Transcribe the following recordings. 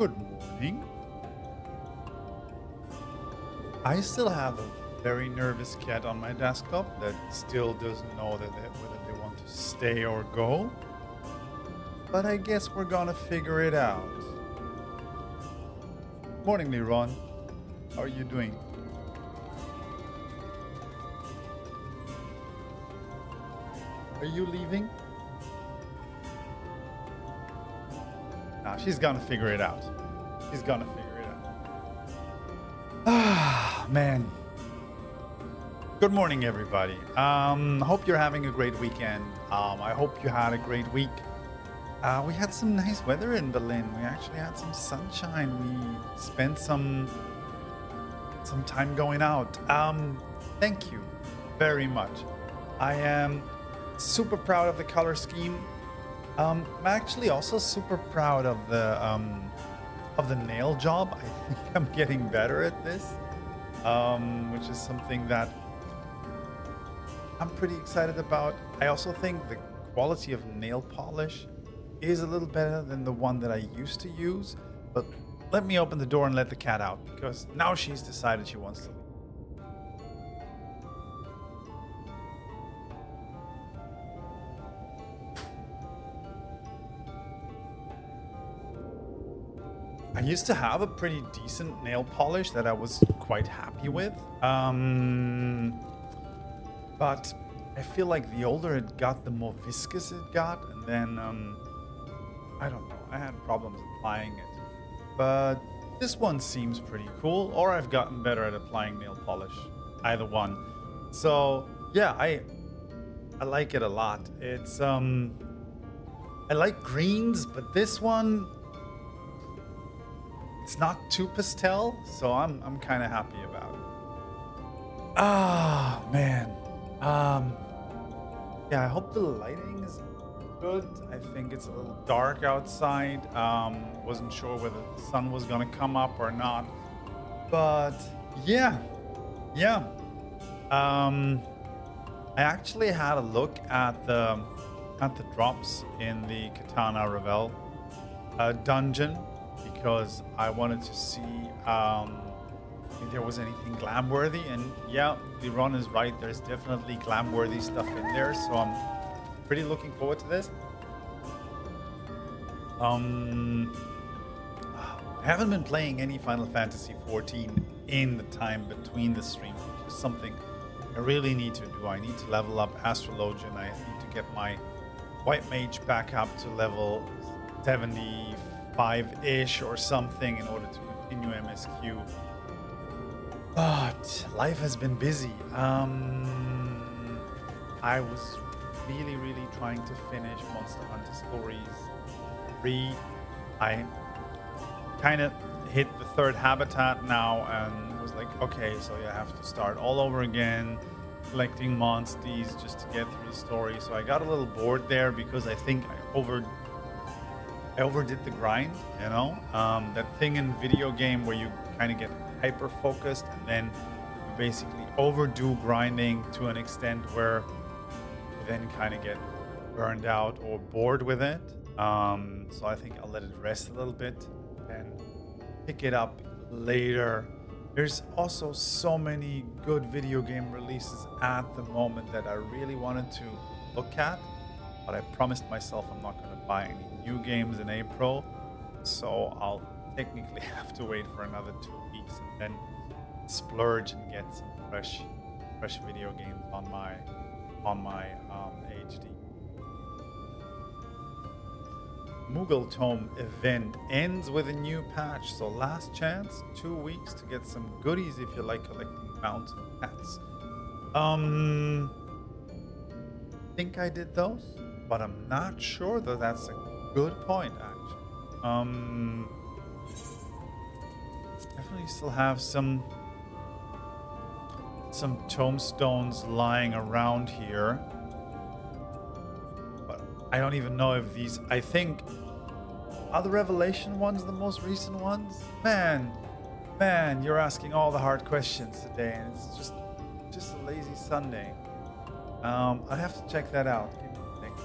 Good morning. I still have a very nervous cat on my desktop that still doesn't know whether they want to stay or go. But I guess we're gonna figure it out. Morning, Liron. How are you doing? Are you leaving? Nah, she's gonna figure it out. She's gonna figure it out. Ah, man. Good morning, everybody. Hope you're having a great weekend. I hope you had a great week. We had some nice weather in Berlin. We actually had some sunshine. We spent some time going out. Thank you very much. I am super proud of the color scheme. I'm actually also super proud of the nail job. I think I'm getting better at this, which is something that I'm pretty excited about. I also think the quality of nail polish is a little better than the one that I used to use. But let me open the door and let the cat out, because now she's decided she wants to leave. I used to have a pretty decent nail polish that I was quite happy with. But I feel like the older it got, the more viscous it got. And then, I don't know, I had problems applying it. But this one seems pretty cool, or I've gotten better at applying nail polish. Either one. So, yeah, I like it a lot. It's, I like greens, but this one, it's not too pastel, so I'm kind of happy about it. Ah, man. Yeah, I hope the lighting is good. I think it's a little dark outside. Wasn't sure whether the sun was gonna come up or not, but yeah. I actually had a look at the drops in the Qitana Ravel dungeon, because I wanted to see if there was anything glam-worthy, and yeah, Liron is right. There's definitely glam-worthy stuff in there, so I'm pretty looking forward to this. I haven't been playing any Final Fantasy XIV in the time between the streams, which is something I really need to do. I need to level up Astrologian. I need to get my White Mage back up to level 75-ish or something in order to continue MSQ. But life has been busy. I was really trying to finish Monster Hunter Stories 3. I kind of hit the third habitat now and was like, okay, so you have to start all over again, collecting monsters just to get through the story. So I got a little bored there because I think I overdid the grind, you know? That thing in video game where you kind of get hyper focused and then you basically overdo grinding to an extent where you then kind of get burned out or bored with it. So I think I'll let it rest a little bit and pick it up later. There's also so many good video game releases at the moment that I really wanted to look at, but I promised myself I'm not going to buy any new games in April, so I'll technically have to wait for another 2 weeks and then splurge and get some fresh video games on my HD. Moogle Tome event ends with a new patch, so last chance, 2 weeks to get some goodies if you like collecting mountain pets. I think I did those, but I'm not sure that that's a good point, actually. Definitely still have some tomestones lying around here, but I don't even know if these, I think, are the Revelation ones the most recent ones? Man, you're asking all the hard questions today, and it's just a lazy Sunday. I have to check that out. Give me a second.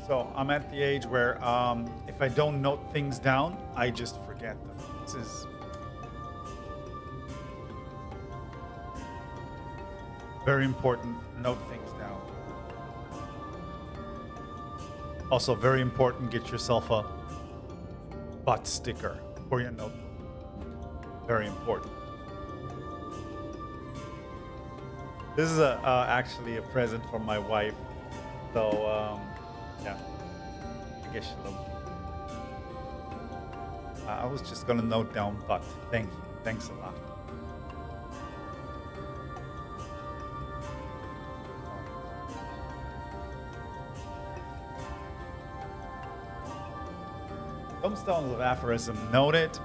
So I'm at the age where if I don't note things down, I just forget them. This is very important. Note things down. Also very important, get yourself a butt sticker for your notebook. Very important. This is actually a present from my wife. So, yeah, I guess she loves it. I was just gonna note down, but thank you. Thanks a lot. Tombstones of Aphorism noted.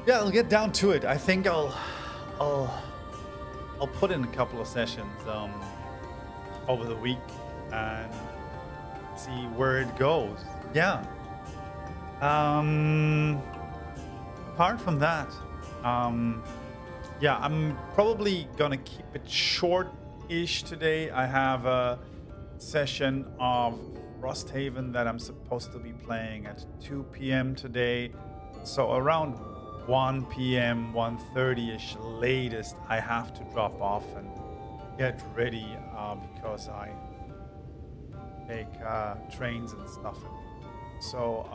Yeah, I'll get down to it. I think I'll put in a couple of sessions over the week and see where it goes. Yeah. Apart from that, yeah, I'm probably gonna keep it short-ish today. I have a session of Frosthaven that I'm supposed to be playing at 2 p.m. today. So around 1 p.m., 1:30ish latest, I have to drop off and get ready because I take trains and stuff. So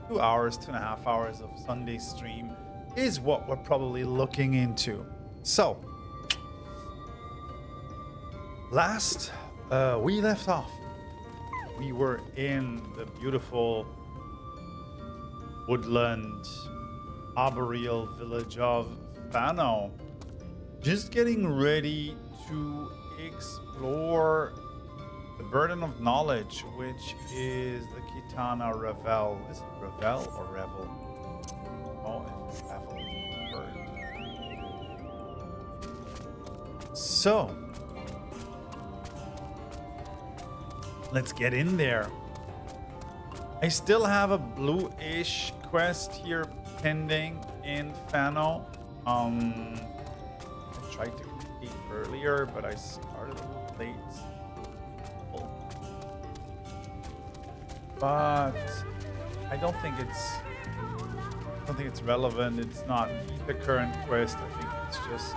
2 hours, 2.5 hours of Sunday stream is what we're probably looking into. So last we left off, we were in the beautiful woodland arboreal village of Fano, just getting ready to explore the burden of knowledge, which is the Qitana Ravel. Is it Ravel or Revel? Oh, it's Revel. So let's get in there. I still have a blue-ish quest here pending in Fano. I tried to complete earlier, but I started a little late. But I don't think it's relevant. It's not the current quest. I think it's just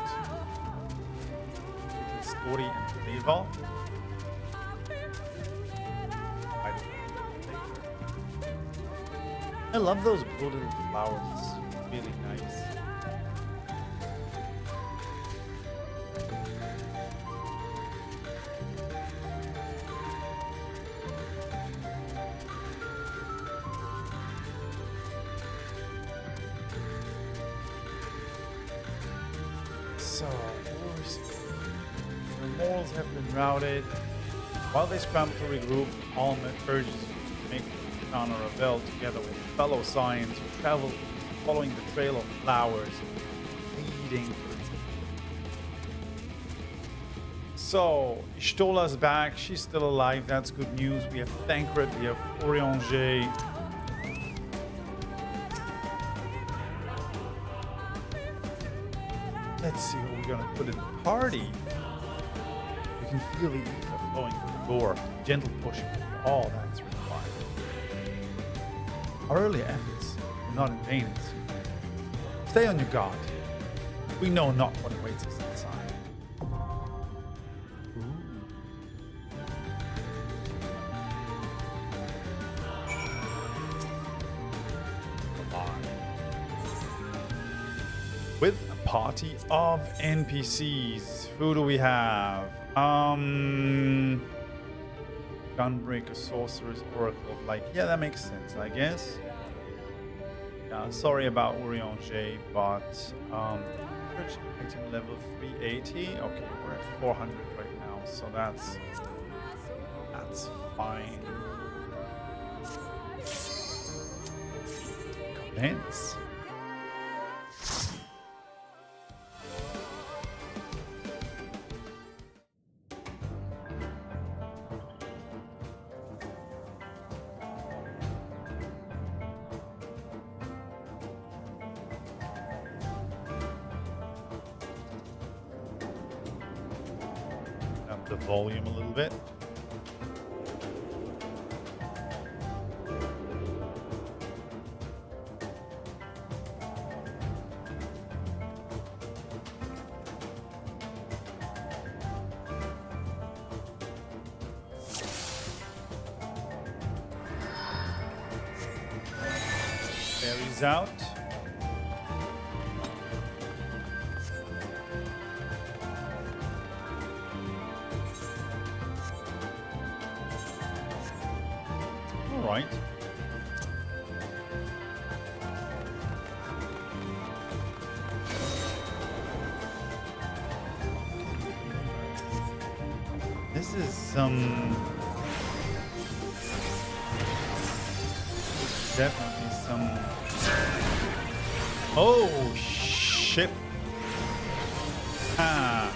story and flavor. I love those blue little flowers. It's really nice. So, the morals have been routed. While they scramble to regroup, Alma urges you to make Qitana Ravel together with fellow Scions who travel following the trail of flowers leading to its. So, Ishtola's back. She's still alive. That's good news. We have Thancred. We have Orianger. Let's see who we're gonna put in the party. You can feel the ether flowing through the door. Gentle pushing. All that's required. Our earlier efforts were not in vain. Stay on your guard. We know not what awaits us inside. Ooh. With a party of NPCs, who do we have? Gunbreaker, Sorceress, Oracle of Light. Yeah, that makes sense, I guess. Yeah, sorry about Orianger, but item level 380. Okay, we're at 400 right now, so that's fine. Commence. the volume a little bit. Berries out. All right. This is definitely some. Oh shit! Ah.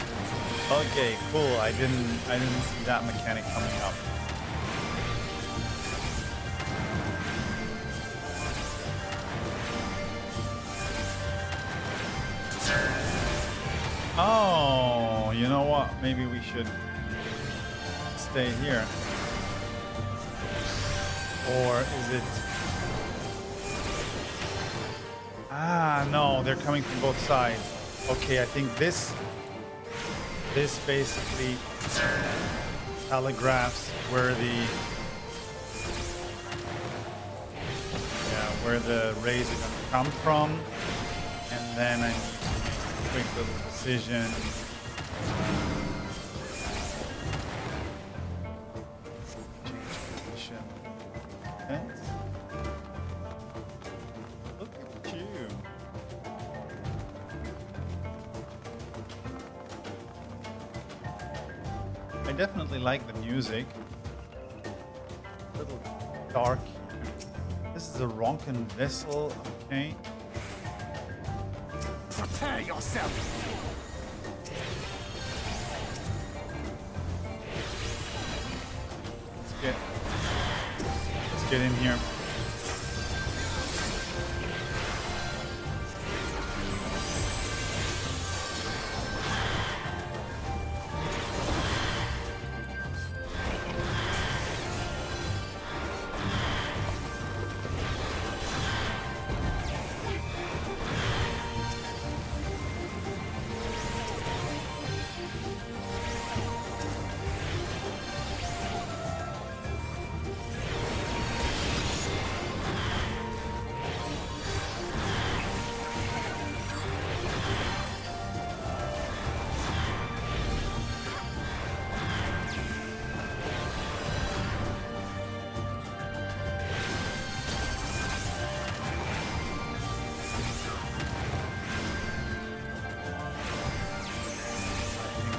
Okay, cool. I didn't see that mechanic coming up. Oh, you know what? Maybe we should stay here. Or is it? Ah, no, they're coming from both sides. Okay, I think this basically telegraphs where the rays are going to come from, and then I need to make a quick little decision. Change position. Okay. Look at you. I definitely like the music. A little dark. This is a Ronken vessel, okay. Prepare yourself. Let's get in here.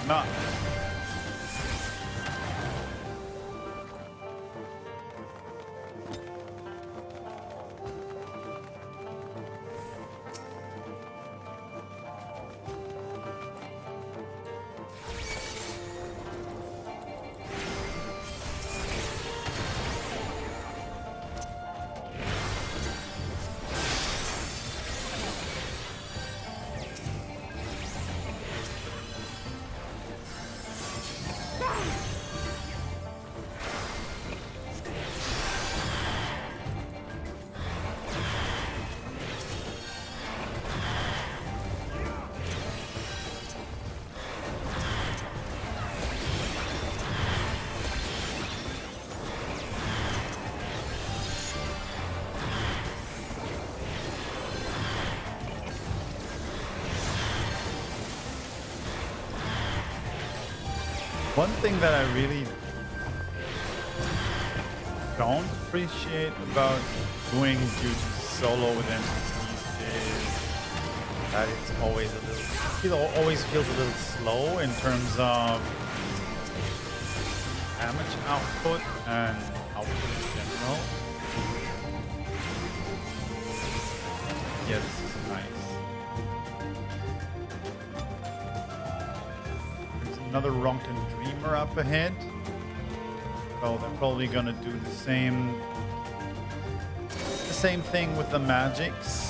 Not. One thing that I really don't appreciate about doing duty solo with NPCs is that it's always always feels a little slow in terms of damage output and output in general. Yeah, this is nice. There's another Ronken Dreamer up ahead. So they're probably gonna do the same thing with the magics.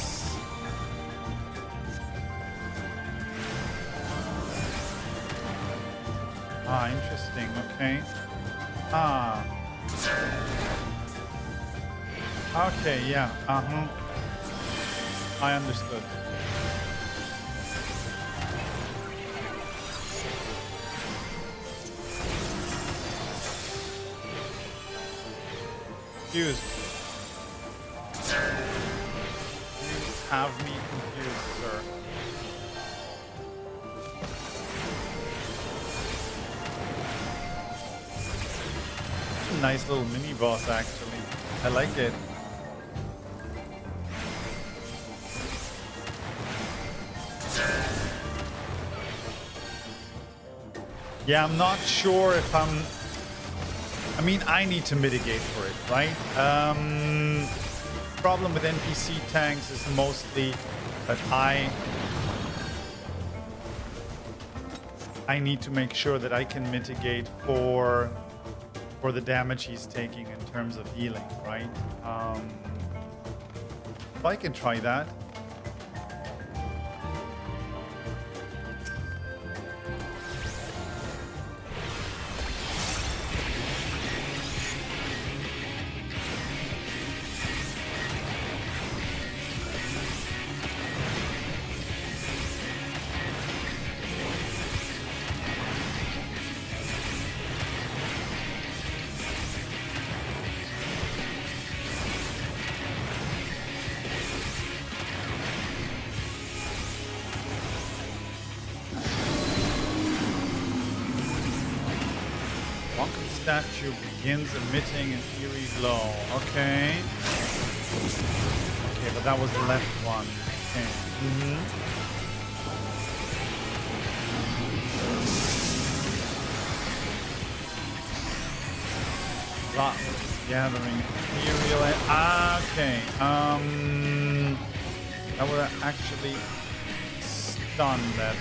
Ah, interesting. Okay. Ah. Okay, yeah. Uh-huh. I understood. Confused. You have me confused, sir. Nice little mini boss, actually. I like it. Yeah, I'm not sure if I mean, I need to mitigate for it, right? Problem with NPC tanks is mostly that I need to make sure that I can mitigate for the damage he's taking in terms of healing, right? So I can try that. Statue begins emitting an eerie glow. Okay. Okay, but that was the left one. Okay. That was gathering ethereal. Okay. That would actually stun that.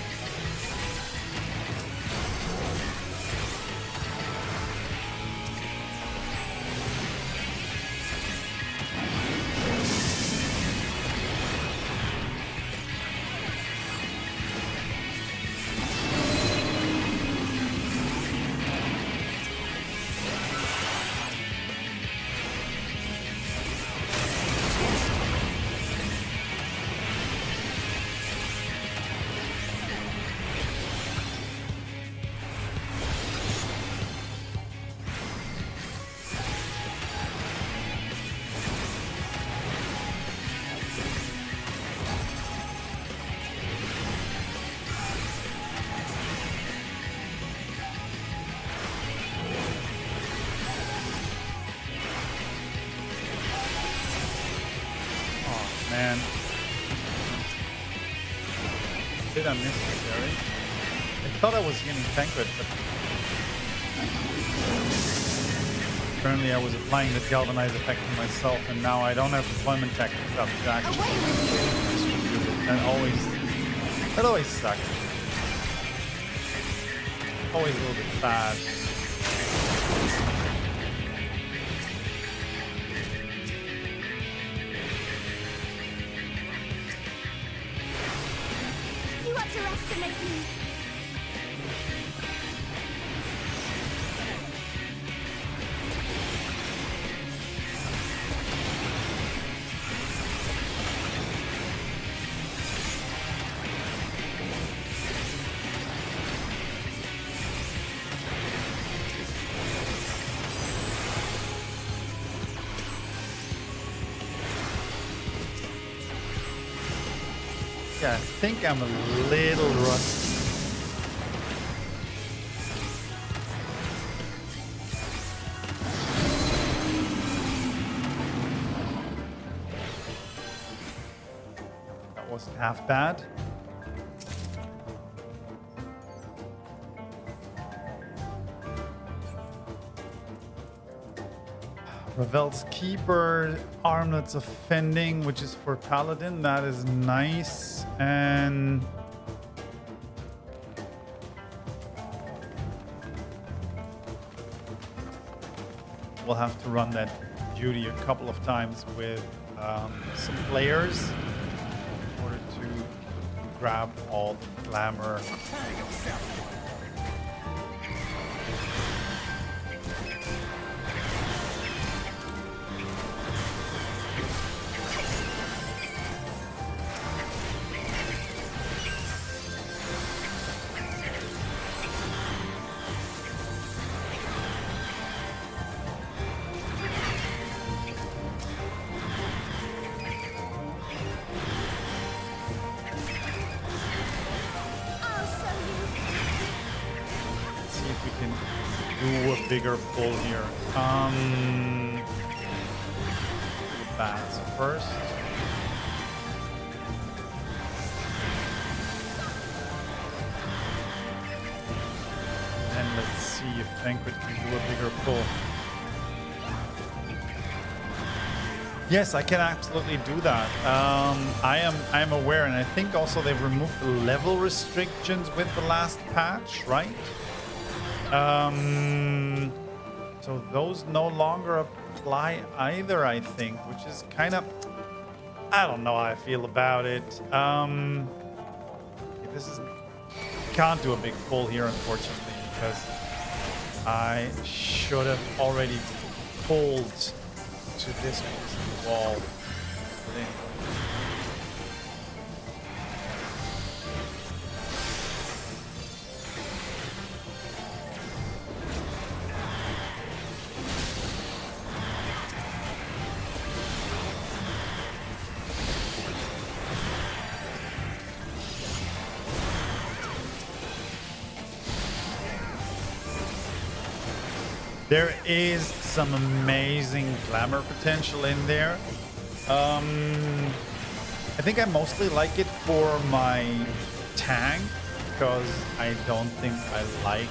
Man. Did I miss it, Jerry? I thought I was getting Tancred, but apparently I was applying the galvanize effect to myself, and now I don't have deployment tactics up to actually distribute it. That always sucks. Always a little bit sad. Underestimate me. Yeah, I think I'm a little rusty. That wasn't half bad. Ravel's Keeper, Armlets of Fending, which is for Paladin. That is nice. And we'll have to run that duty a couple of times with some players in order to grab all the glamour. Bigger pull here. Bats first. And let's see if Banquet can do a bigger pull. Yes, I can absolutely do that. I am aware, and I think also they've removed the level restrictions with the last patch, right? So those no longer apply either, I think, which is kind of, I don't know how I feel about it. This is, can't do a big pull here, unfortunately, because I should have already pulled to this piece of the wall. There is some amazing glamour potential in there. I think I mostly like it for my tank because I don't think I like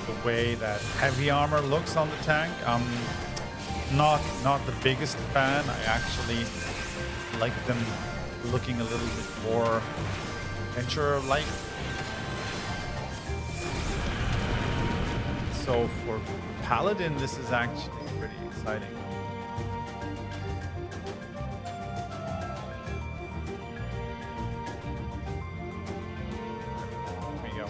the way that heavy armor looks on the tank. I'm not the biggest fan. I actually like them looking a little bit more adventure-like. So for Paladin, this is actually pretty exciting. Here we go.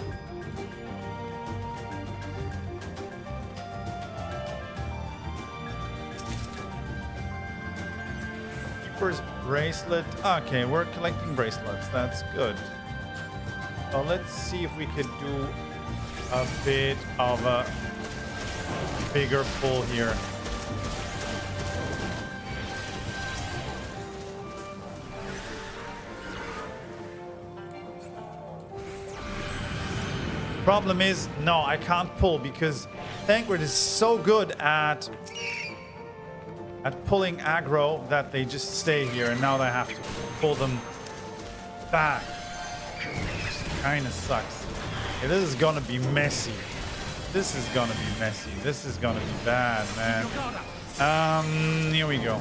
Keeper's bracelet. Okay, we're collecting bracelets. That's good. Well, let's see if we could do a bit of a bigger pull here. Problem is, no, I can't pull because Tancred is so good at pulling aggro that they just stay here, and now they have to pull them back. Kind of sucks. Okay, this is gonna be messy. This is gonna be messy. This is gonna be bad, man. Here we go.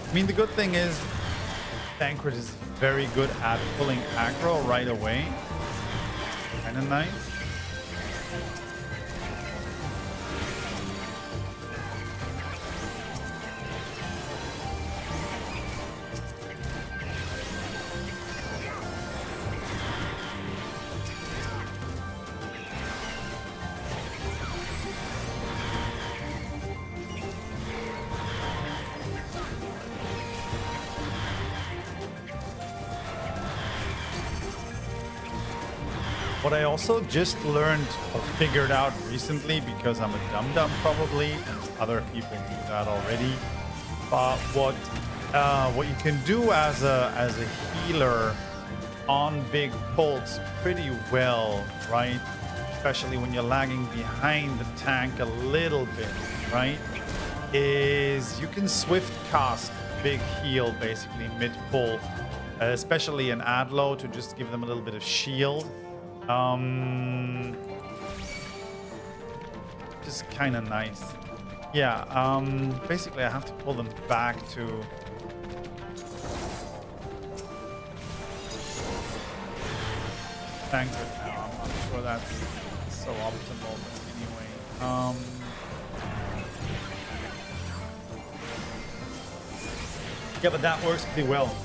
I mean, the good thing is Tancred is very good at pulling aggro right away. Kinda nice. What I also just learned or figured out recently, because I'm a dum-dum probably, and other people do that already, but what you can do as a healer on big pulls pretty well, right? Especially when you're lagging behind the tank a little bit, right? Is you can swift cast big heal basically mid-pull, especially an Adlo to just give them a little bit of shield. Just kind of nice. Yeah, basically I have to pull them back to Banquet now. I'm not sure that's so optimal, but anyway. Yeah, but that works pretty well.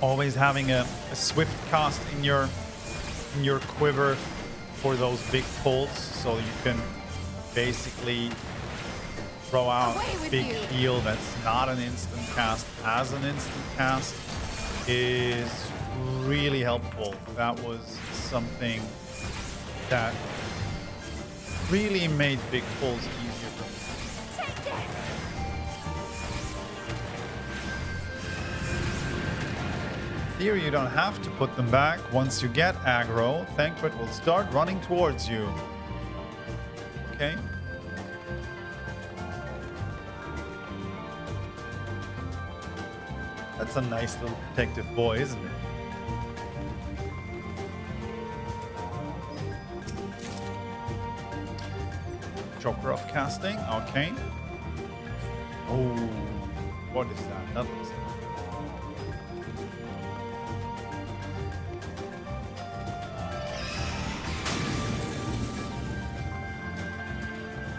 Always having a swift cast in your quiver for those big pulls, so you can basically throw out a big heal that's not an instant cast as an instant cast is really helpful. That was something that really made big pulls easier for me. In theory, you don't have to put them back. Once you get aggro, Banquet will start running towards you. Okay. That's a nice little protective boy, isn't it? Joker of casting, okay. Oh, what is that? That looks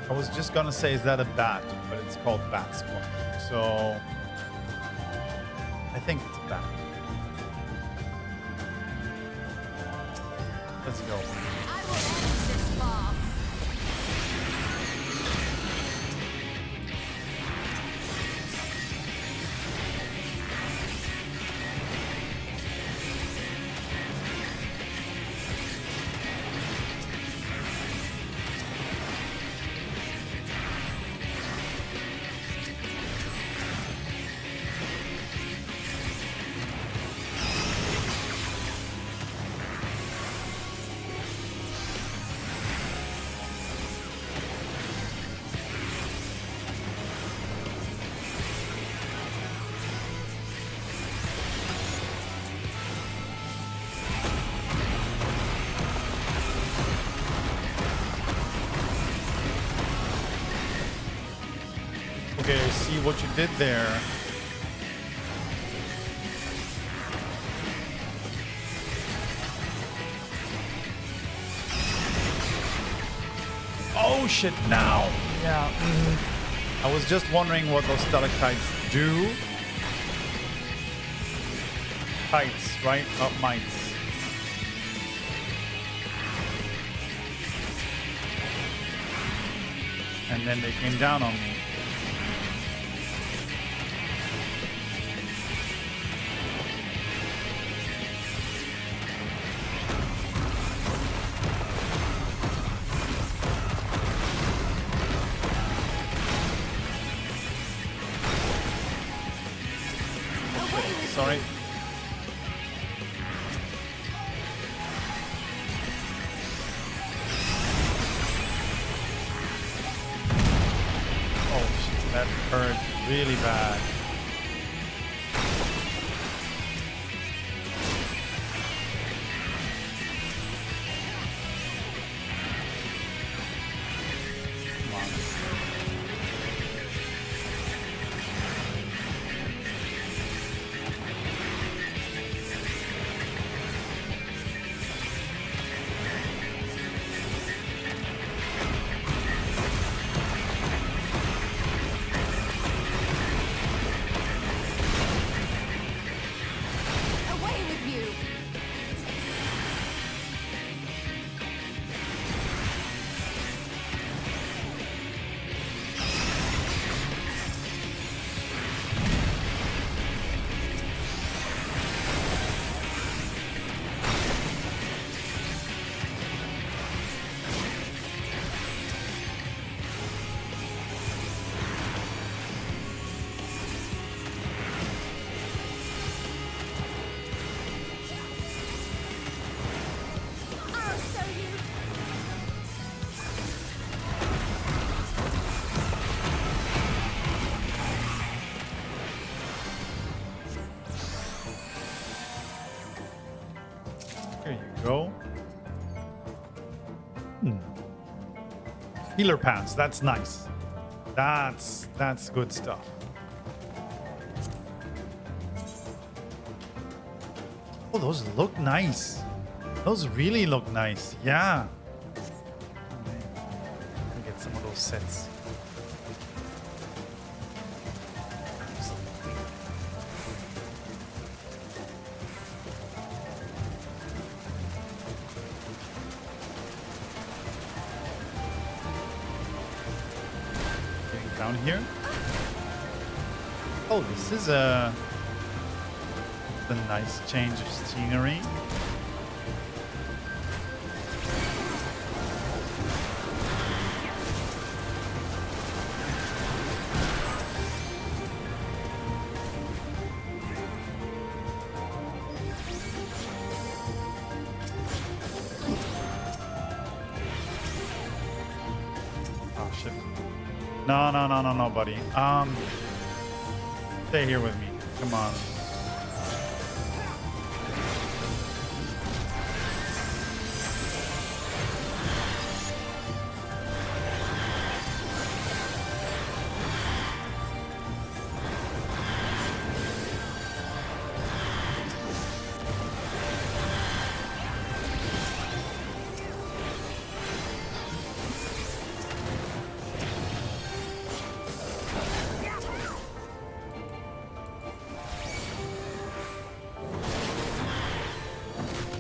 I was just gonna say, is that a bat? But it's called Bat Squad. So I think it's a bat. Let's go. I will end this farce. Okay, I see what you did there. Oh shit, now. Yeah. I was just wondering what those stalactites do. Tights, right? Not mites. And then they came down on me. Sorry. Oh shit, that hurt really bad. Come on. Away with you. I'll show you. Here you go. Healer pants, that's nice. That's good stuff. Oh, those look nice. Those really look nice. Yeah. Oh, man. Let me get some of those sets. Getting down here. Oh, this is a nice change of scenery. Oh shit. No, buddy. Stay here with me. Come on.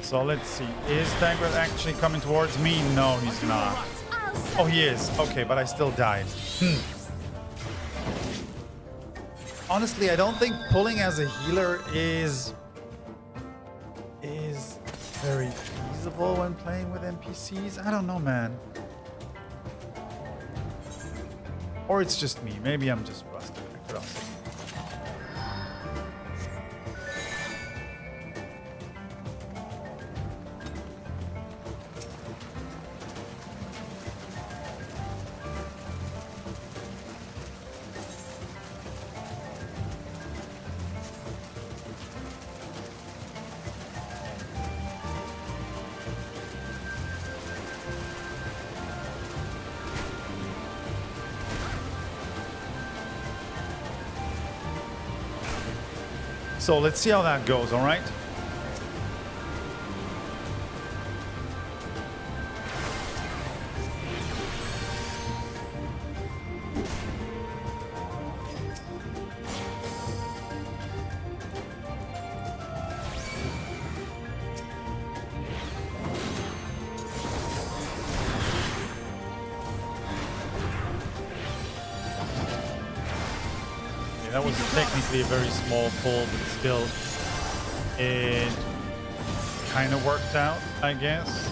So let's see. Is Dagger actually coming towards me? No, he's not. Oh, he is. Okay, but I still died. Honestly, I don't think pulling as a healer is very feasible when playing with NPCs. I don't know, man. Or it's just me. Maybe I'm just rusted. I could also. So let's see how that goes, all right? That was technically a very small pull, but still, it kind of worked out, I guess.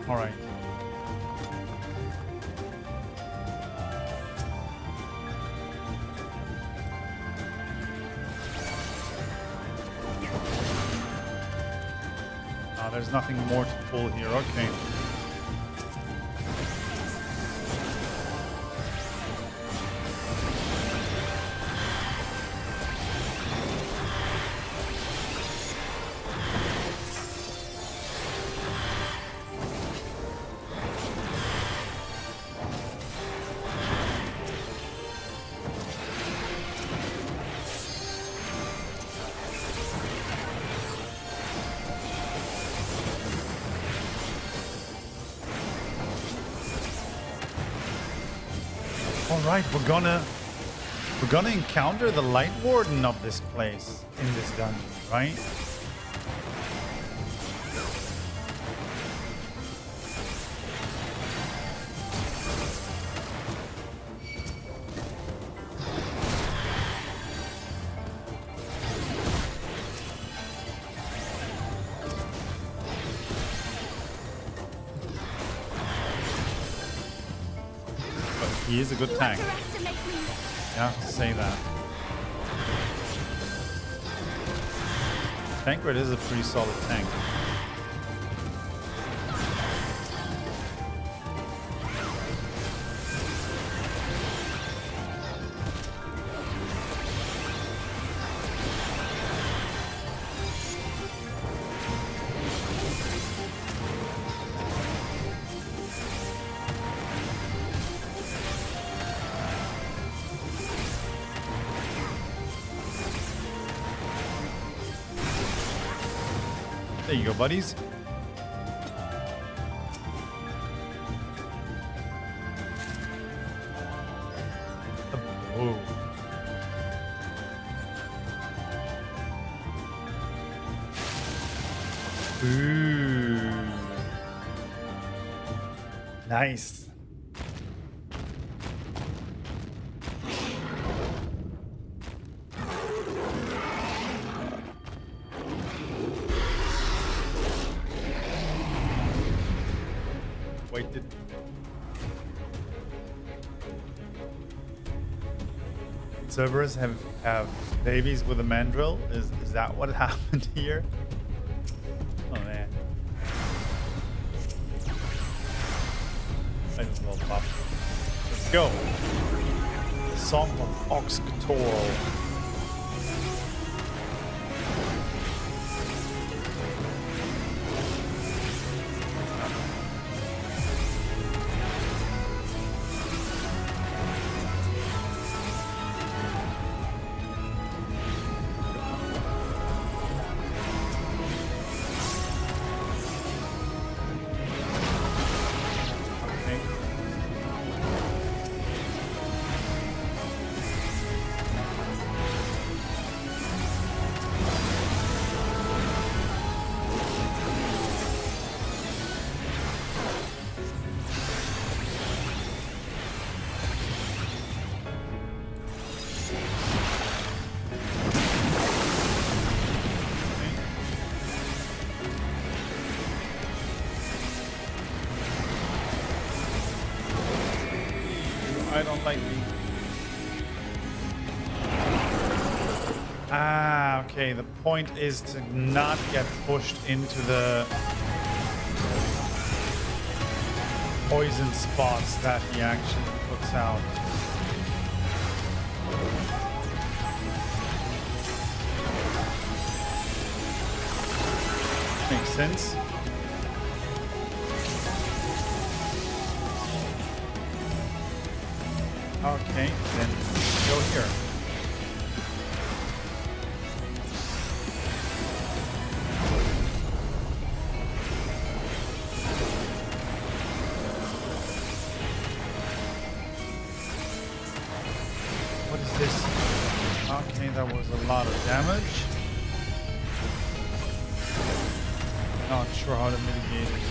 All right. There's nothing more to pull here. Okay. All right, we're gonna encounter the Light Warden of this place in this dungeon, right? He is a good tank. Underestimate me. You have to say that. Tancred is a pretty solid tank. There you go, buddies. Oh. Ooh. Nice. Wait, did Cerberus have babies with a mandrill? Is that what happened here? Oh man. Might as well pop. Let's go. The Song of Oxcator. I don't like me. Ah, okay. The point is to not get pushed into the poison spots that he actually puts out. Makes sense. Okay, then go here. What is this? Okay, that was a lot of damage. Not sure how to mitigate it.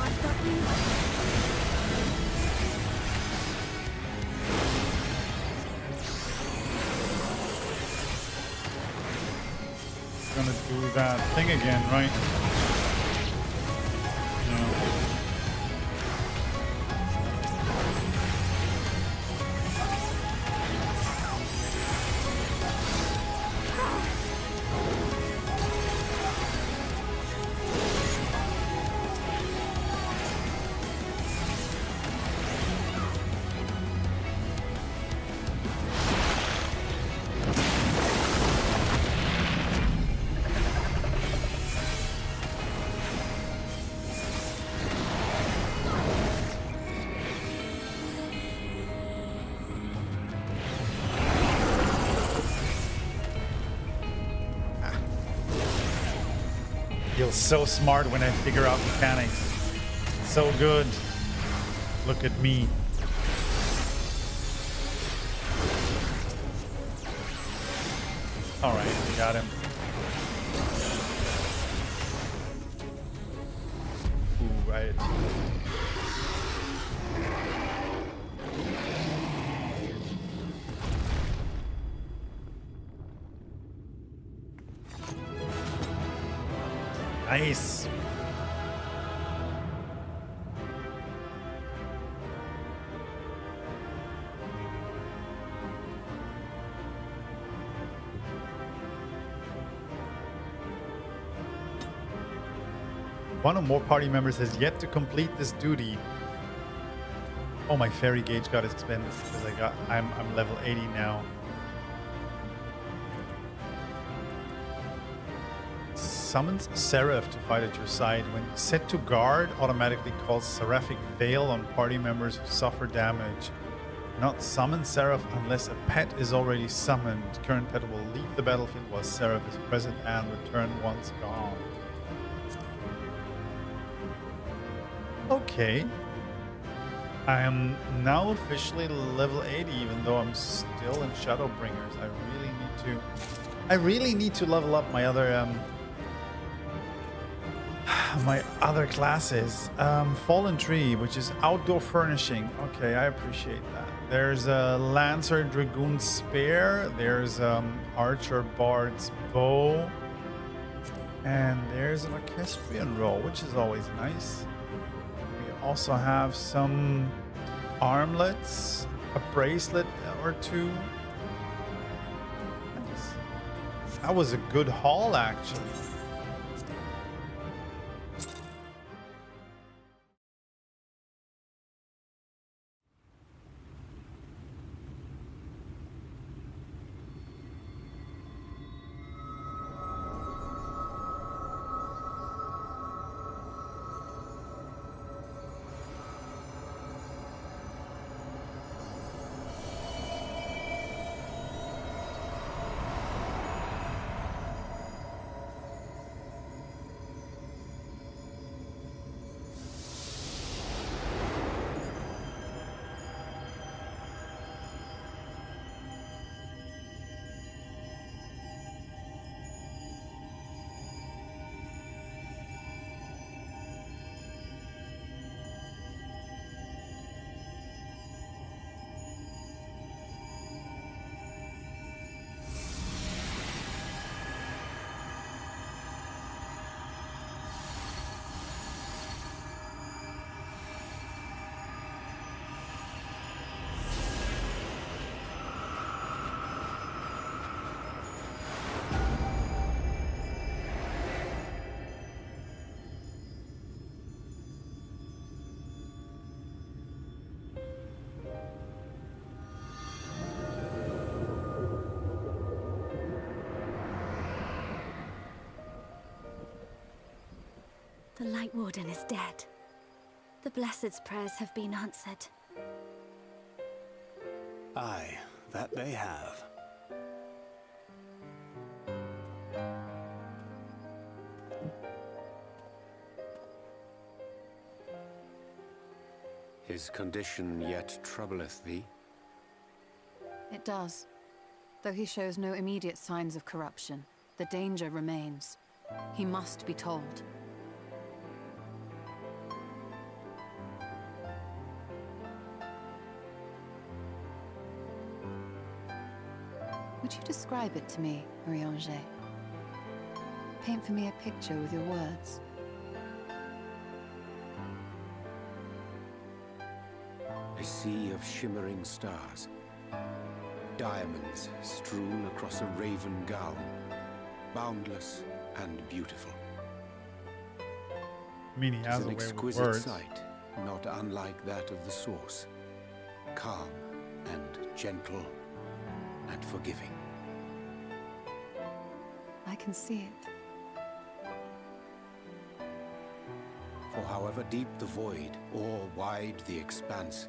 I've got you. Gonna do that thing again, right? Yeah. Feels so smart when I figure out mechanics. So good. Look at me. All right, we got him. Ooh, right. Nice. One or more party members has yet to complete this duty. Oh, my fairy gauge got expended because I'm level 80 now. Summons Seraph to fight at your side. When set to guard, automatically calls Seraphic Veil on party members who suffer damage. Not summon Seraph unless a pet is already summoned. Current pet will leave the battlefield while Seraph is present and return once gone. Okay. I am now officially level 80, even though I'm still in Shadowbringers. I really need to level up my other classes. Fallen Tree, which is outdoor furnishing. Okay, I appreciate that. There's a Lancer Dragoon Spear. There's Archer Bard's Bow. And there's an Orchestrion Roll, which is always nice. We also have some armlets, a bracelet or two. Nice. That was a good haul, actually. The Light Warden is dead. The Blessed's prayers have been answered. Aye, that they have. His condition yet troubleth thee? It does. Though he shows no immediate signs of corruption, the danger remains. He must be told. Could you describe it to me, Marie-Angé? Paint for me a picture with your words. A sea of shimmering stars. Diamonds strewn across a raven gown. Boundless and beautiful. I mean, he has It's a an way with exquisite words. sight, not unlike that of the source. Calm and gentle and forgiving. I can see it. For however deep the void or wide the expanse,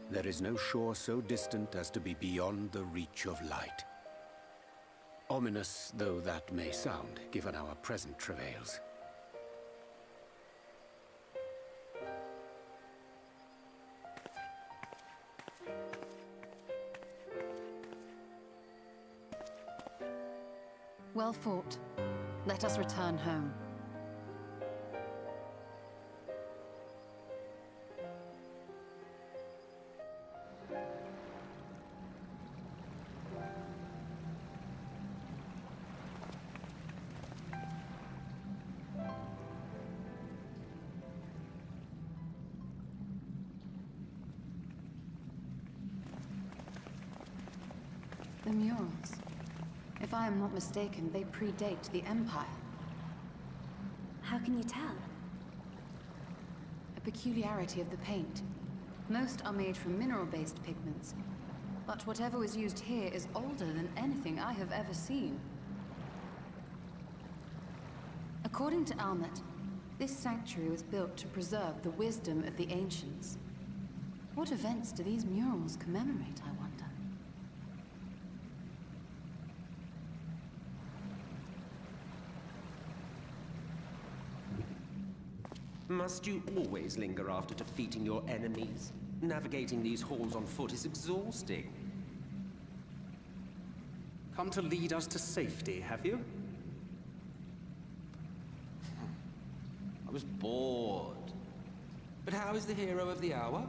there is no shore so distant as to be beyond the reach of light. Ominous though that may sound, given our present travails. Well fought. Let us return home. The murals. If I am not mistaken, they predate the Empire. How can you tell? A peculiarity of the paint. Most are made from mineral-based pigments, but whatever was used here is older than anything I have ever seen. According to Almet, this sanctuary was built to preserve the wisdom of the ancients. What events do these murals commemorate, I wonder? Must you always linger after defeating your enemies? Navigating these halls on foot is exhausting. Come to lead us to safety, have you? I was bored. But how is the hero of the hour?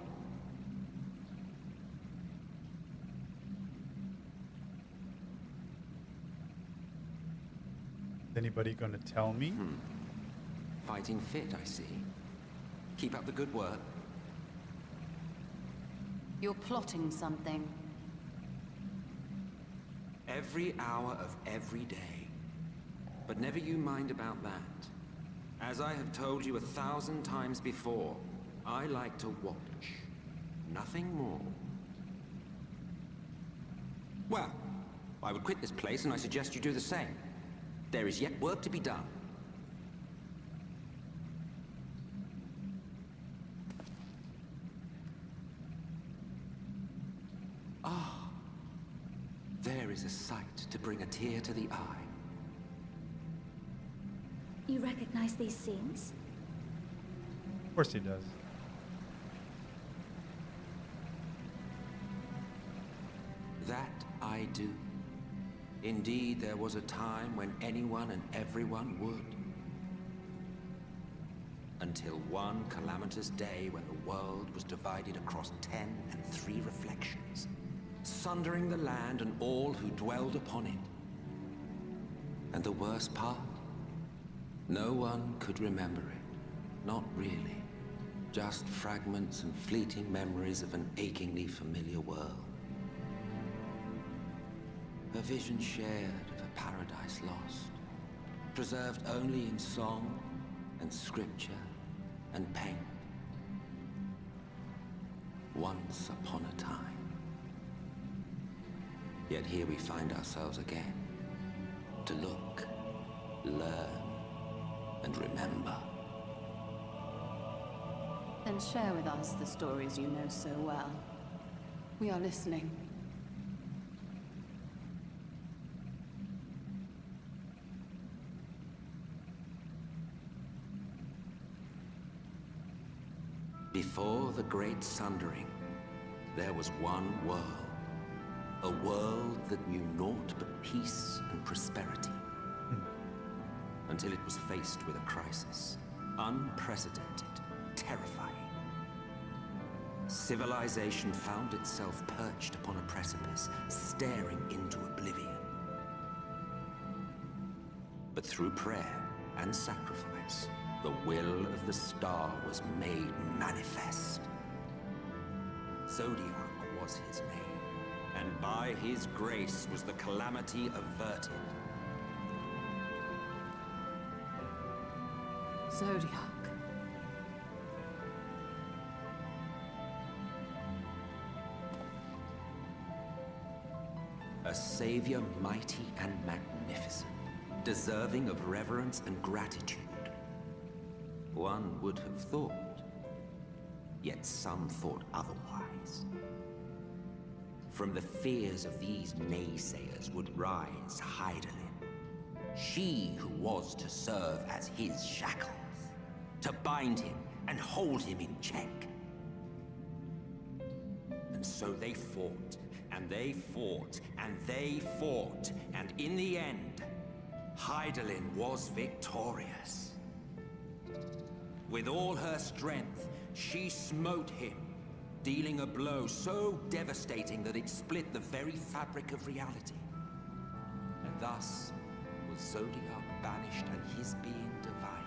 Is anybody gonna tell me? Fighting fit, I see. Keep up the good work. You're plotting something. Every hour of every day. But never you mind about that. As I have told you 1,000 times before, I like to watch. Nothing more. Well, I would quit this place and I suggest you do the same. There is yet work to be done. There is a sight to bring a tear to the eye. You recognize these scenes? Of course he does. That I do. Indeed, there was a time when anyone and everyone would. Until one calamitous day when the world was divided across 10 and 3 reflections, sundering the land and all who dwelled upon it. And the worst part? No one could remember it. Not really. Just fragments and fleeting memories of an achingly familiar world. A vision shared of a paradise lost, preserved only in song and scripture and paint. Once upon a time. Yet here we find ourselves again, to look, learn, and remember. Then share with us the stories you know so well. We are listening. Before the Great Sundering, there was one world. A world that knew naught but peace and prosperity. Until it was faced with a crisis. Unprecedented, terrifying. civilization found itself perched upon a precipice, staring into oblivion. But through prayer and sacrifice, the will of the star was made manifest. Zodiac was his name, and by his grace was the calamity averted. Zodiac. A savior mighty and magnificent, deserving of reverence and gratitude. One would have thought, yet some thought otherwise. From the fears of these naysayers would rise Hydaelyn, she who was to serve as his shackles, to bind him and hold him in check. And so they fought, and they fought, and they fought, and in the end, Hydaelyn was victorious. With all her strength, she smote him, dealing a blow so devastating that it split the very fabric of reality. And thus was Zodiac banished and his being divided.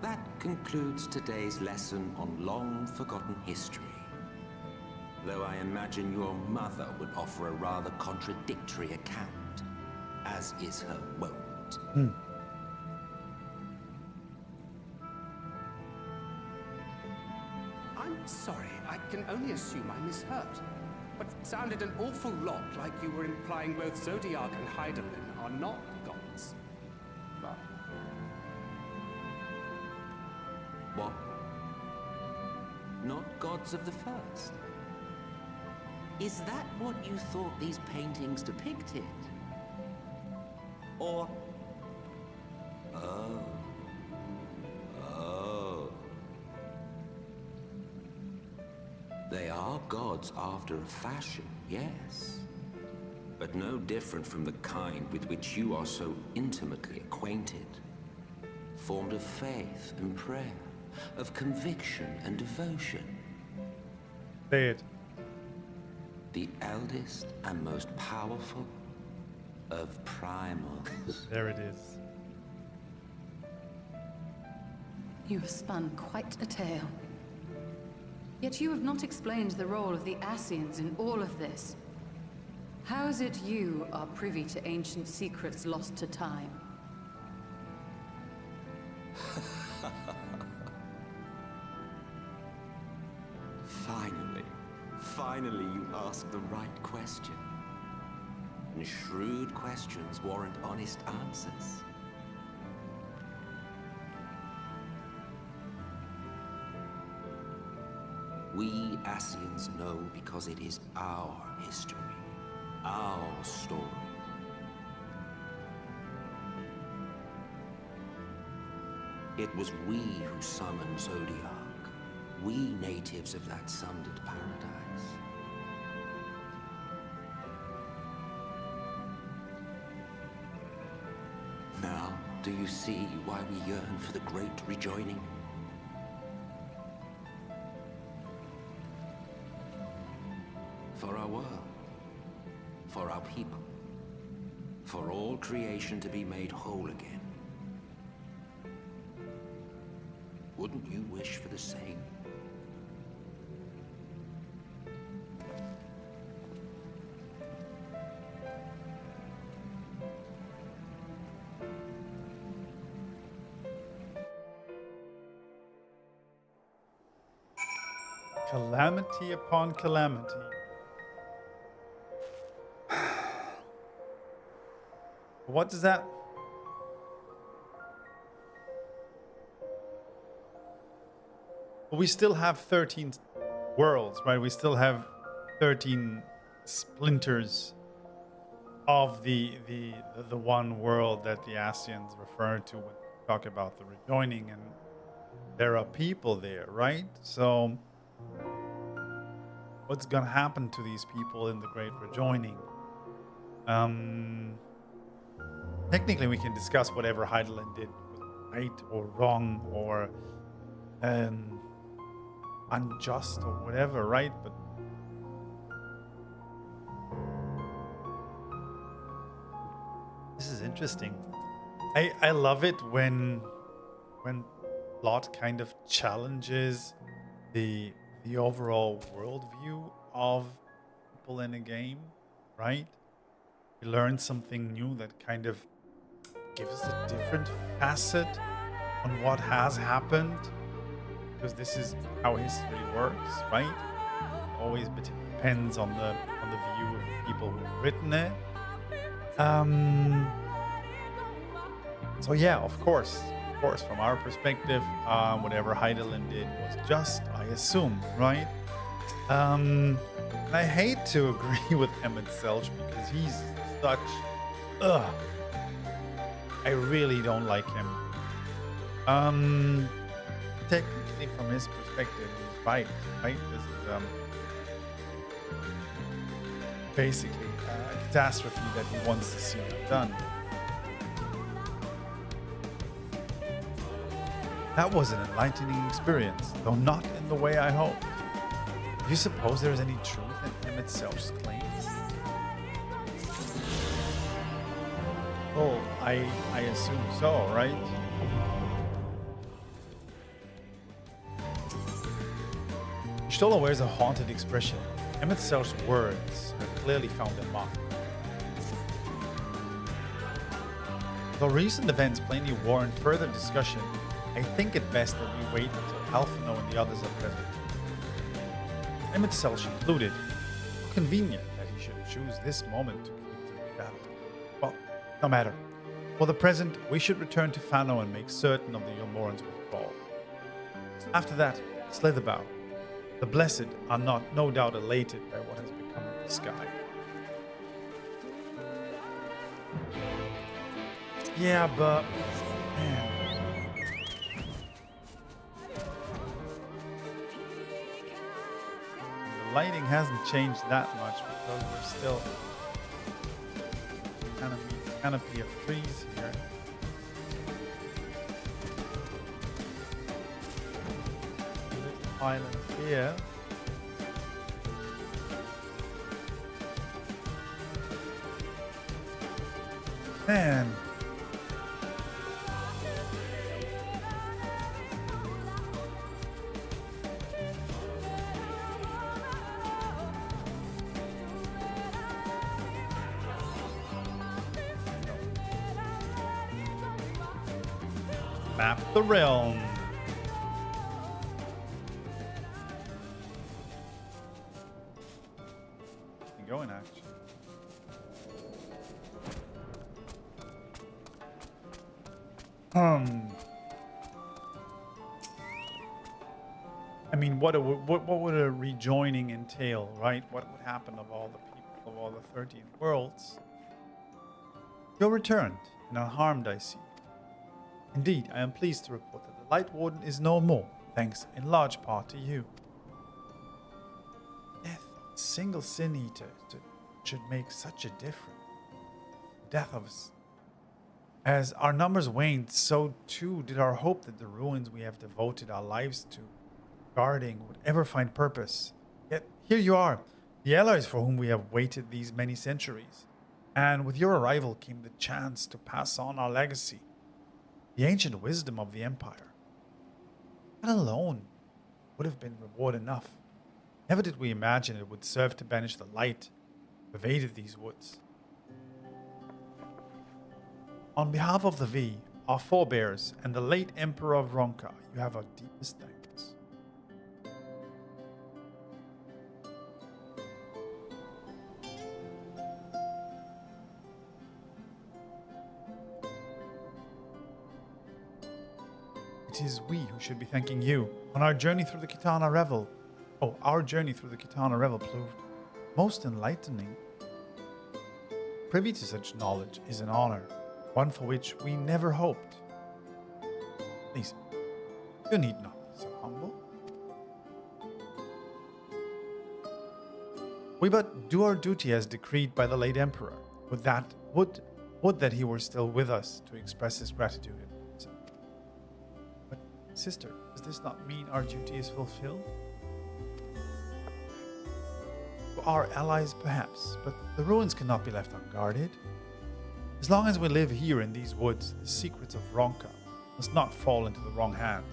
That concludes today's lesson on long-forgotten history. Though I imagine your mother would offer a rather contradictory account, as is her wont. I'm sorry, I can only assume I misheard. But it sounded an awful lot like you were implying both Zodiac and Hydaelyn are not gods. But What? Not gods of the first? Is that what you thought these paintings depicted? Or... Oh. Oh. They are gods after a fashion, yes. But no different from the kind with which you are so intimately acquainted. Formed of faith and prayer, of conviction and devotion. Say it. The eldest and most powerful of primals. There it is. You have spun quite a tale. Yet you have not explained the role of the Ascians in all of this. How is it you are privy to ancient secrets lost to time? Finally you ask the right question. And shrewd questions warrant honest answers. We Ascians know because it is our history, our story. It was we who summoned Zodiac, we natives of that sundered paradise. Now, do you see why we yearn for the great rejoining? For our world, for our people, for all creation to be made whole again. Wouldn't you wish for the same? Calamity upon calamity. What does that... We still have 13 worlds, right? We still have 13 splinters of the one world that the Ascians refer to when they talk about the rejoining, and there are people there, right? So what's gonna happen to these people in the Great Rejoining? Technically, we can discuss whatever Hydaelyn did was right or wrong, or unjust or whatever, right? But this is interesting. I love it when plot kind of challenges the overall worldview of people in a game, right? We learn something new that kind of gives a different facet on what has happened, because this is how history works, right? It always depends on the view of the people who've written it. So yeah, of course, from our perspective, whatever Hydaelyn did was just, I assume, right? And I hate to agree with Emmett Selch because he's such, I really don't like him. Technically, from his perspective, he's right? This is basically a catastrophe that he wants to see done. That was an enlightening experience, though not in the way I hoped. Do you suppose there is any truth in Emmett Selch's claims? Oh, I assume so, right? Stola wears a haunted expression. Emmett Selch's words have clearly found their mark. Though recent events plainly warrant further discussion, I think it best that we wait until Alphino and the others are present. Emmett Selch included. Convenient that he should choose this moment to continue the battle. Well, no matter. For the present, we should return to Fano and make certain of the Yomorans withdrawal. After that, Slitherbow. The Blessed are no doubt elated by what has become of the sky. Yeah, but man. The lighting hasn't changed that much because we're still canopy of trees here. Little island here. Man. Map the realm. Keep going, actually. I mean, what would a rejoining entail, right? What would happen of all the people of all the 13 worlds? You're returned and unharmed, I see. Indeed, I am pleased to report that the Light Warden is no more, thanks in large part to you. Death of a single Sin Eater should make such a difference. Death of us. As our numbers waned, so too did our hope that the ruins we have devoted our lives to guarding would ever find purpose. Yet here you are, the allies for whom we have waited these many centuries. And with your arrival came the chance to pass on our legacy. The ancient wisdom of the Empire. That alone would have been reward enough. Never did we imagine it would serve to banish the light that pervaded these woods. On behalf of the V, our forebears, and the late Emperor of Ronka, you have our deepest thanks. It is we who should be thanking you. On our journey through the Qitana Ravel. Our journey through the Qitana Ravel proved most enlightening. Privy to such knowledge is an honor, one for which we never hoped. Please, you need not be so humble. We but do our duty as decreed by the late Emperor. Would that he were still with us to express his gratitude. But, sister, Does this not mean our duty is fulfilled? To our allies, perhaps, but the ruins cannot be left unguarded. As long as we live here in these woods, the secrets of Ronka must not fall into the wrong hands.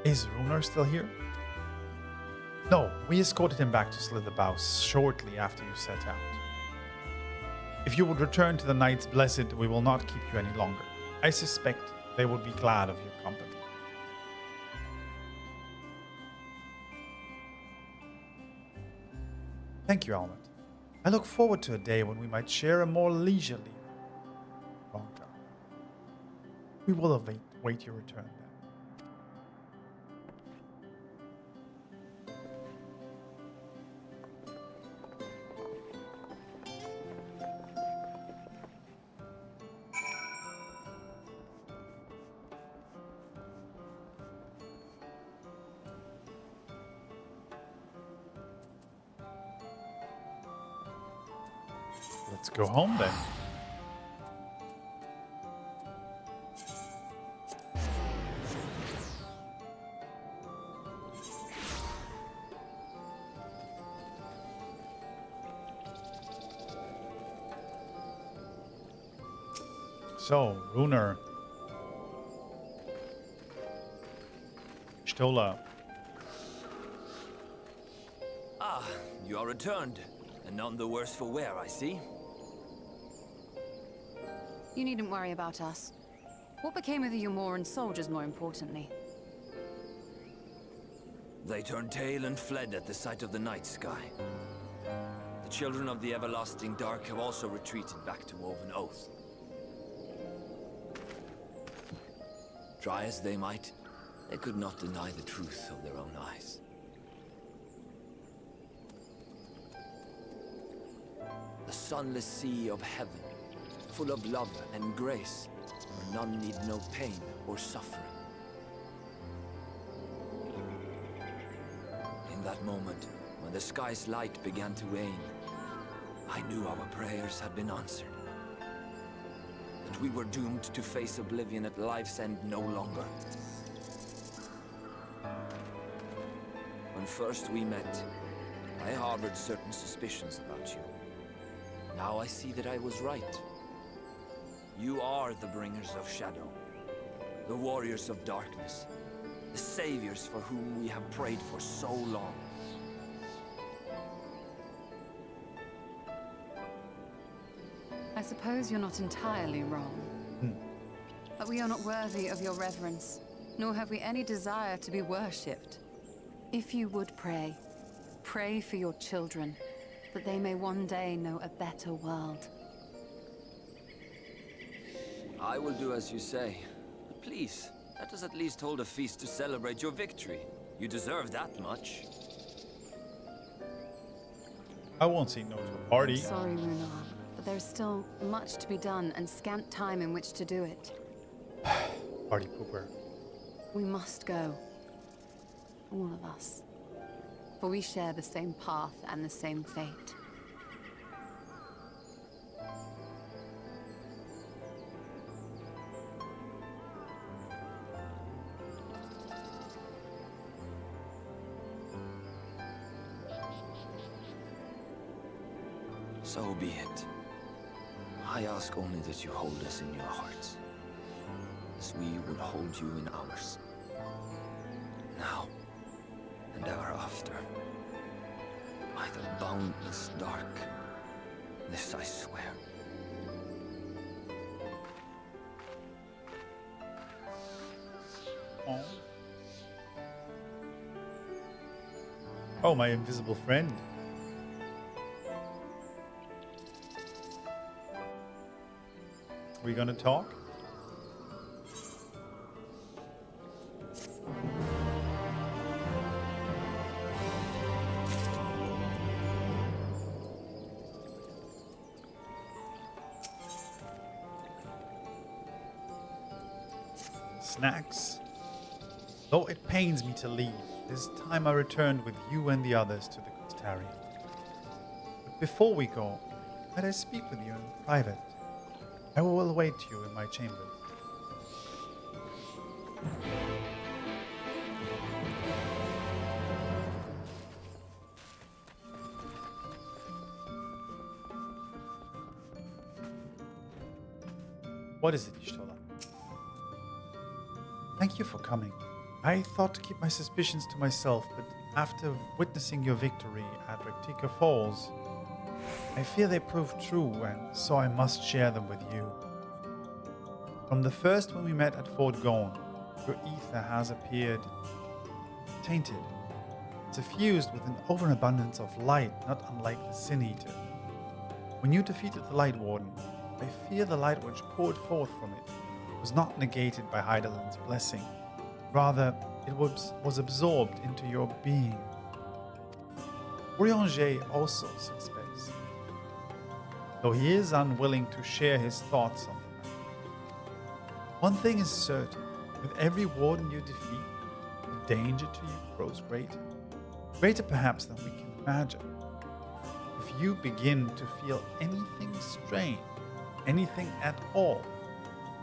Is Runar still here? No, we escorted him back to Slitherbough shortly after you set out. If you would return to the Knights Blessed, we will not keep you any longer. I suspect they would be glad of your company. Thank you, Almond. I look forward to a day when we might share a more leisurely Ronka. We will await your return then. Let's go home then. So, Runar. Stola. Ah, you are returned, and none the worse for wear, I see. You needn't worry about us. What became of the Umoran soldiers, more importantly? They turned tail and fled at the sight of the night sky. The children of the everlasting dark have also retreated back to Woven Oath. Try as they might, they could not deny the truth of their own eyes. The sunless sea of heaven, full of love and grace, where none need know pain or suffering. In that moment, when the sky's light began to wane, I knew our prayers had been answered. That we were doomed to face oblivion at life's end no longer. When first we met, I harbored certain suspicions about you. Now I see that I was right. You are the bringers of shadow, the warriors of darkness, the saviors for whom we have prayed for so long. I suppose you're not entirely wrong. But we are not worthy of your reverence, nor have we any desire to be worshipped. If you would pray, pray for your children, that they may one day know a better world. I will do as you say. But please, let us at least hold a feast to celebrate your victory. You deserve that much. I won't say no to a party. Sorry, Runar, but there is still much to be done and scant time in which to do it. Party pooper. We must go. All of us. For we share the same path and the same fate. So be it. I ask only that you hold us in your hearts, as we would hold you in ours. Now, and ever after. By the boundless dark, this I swear. Oh. Oh, my invisible friend. We gonna talk? Snacks. Though it pains me to leave, this time I returned with you and the others to the Qitari. But before we go, might I speak with you in private? I will await you in my chambers. What is it, Y'shtola? Thank you for coming. I thought to keep my suspicions to myself, but after witnessing your victory at Rak'tika Falls, I fear they proved true, and so I must share them with you. From the first when we met at Fort Gone, your ether has appeared tainted, suffused with an overabundance of light, not unlike the Sin Eater. When you defeated the Light Warden, I fear the light which poured forth from it was not negated by Hydaelyn's blessing. Rather, it was absorbed into your being. Urianger also seeks space, though he is unwilling to share his thoughts on the matter. One thing is certain, with every warden you defeat, the danger to you grows greater. Greater perhaps than we can imagine. If you begin to feel anything strange, anything at all,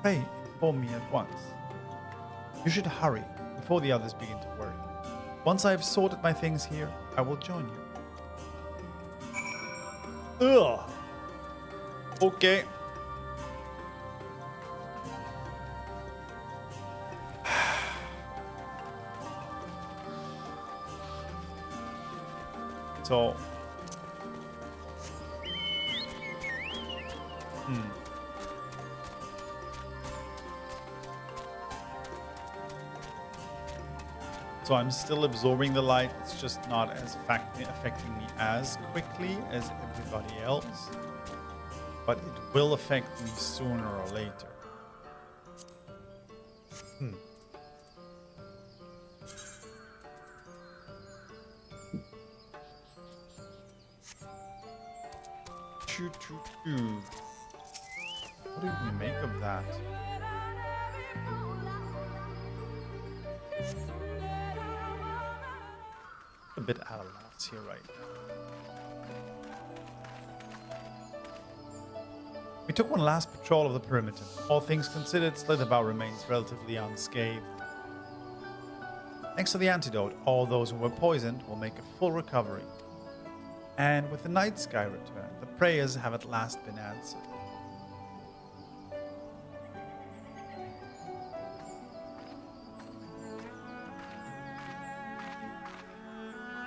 pray inform me at once. You should hurry before the others begin to worry. Once I have sorted my things here, I will join you. Ugh. Okay. So. So I'm still absorbing the light, it's just not as affecting me as quickly as everybody else. But it will affect me sooner or later. What do we make of that? A bit out of lots here right now. We took one last patrol of the perimeter. All things considered, Slitherbough remains relatively unscathed. Thanks to the antidote, all those who were poisoned will make a full recovery. And with the night sky return, the prayers have at last been answered.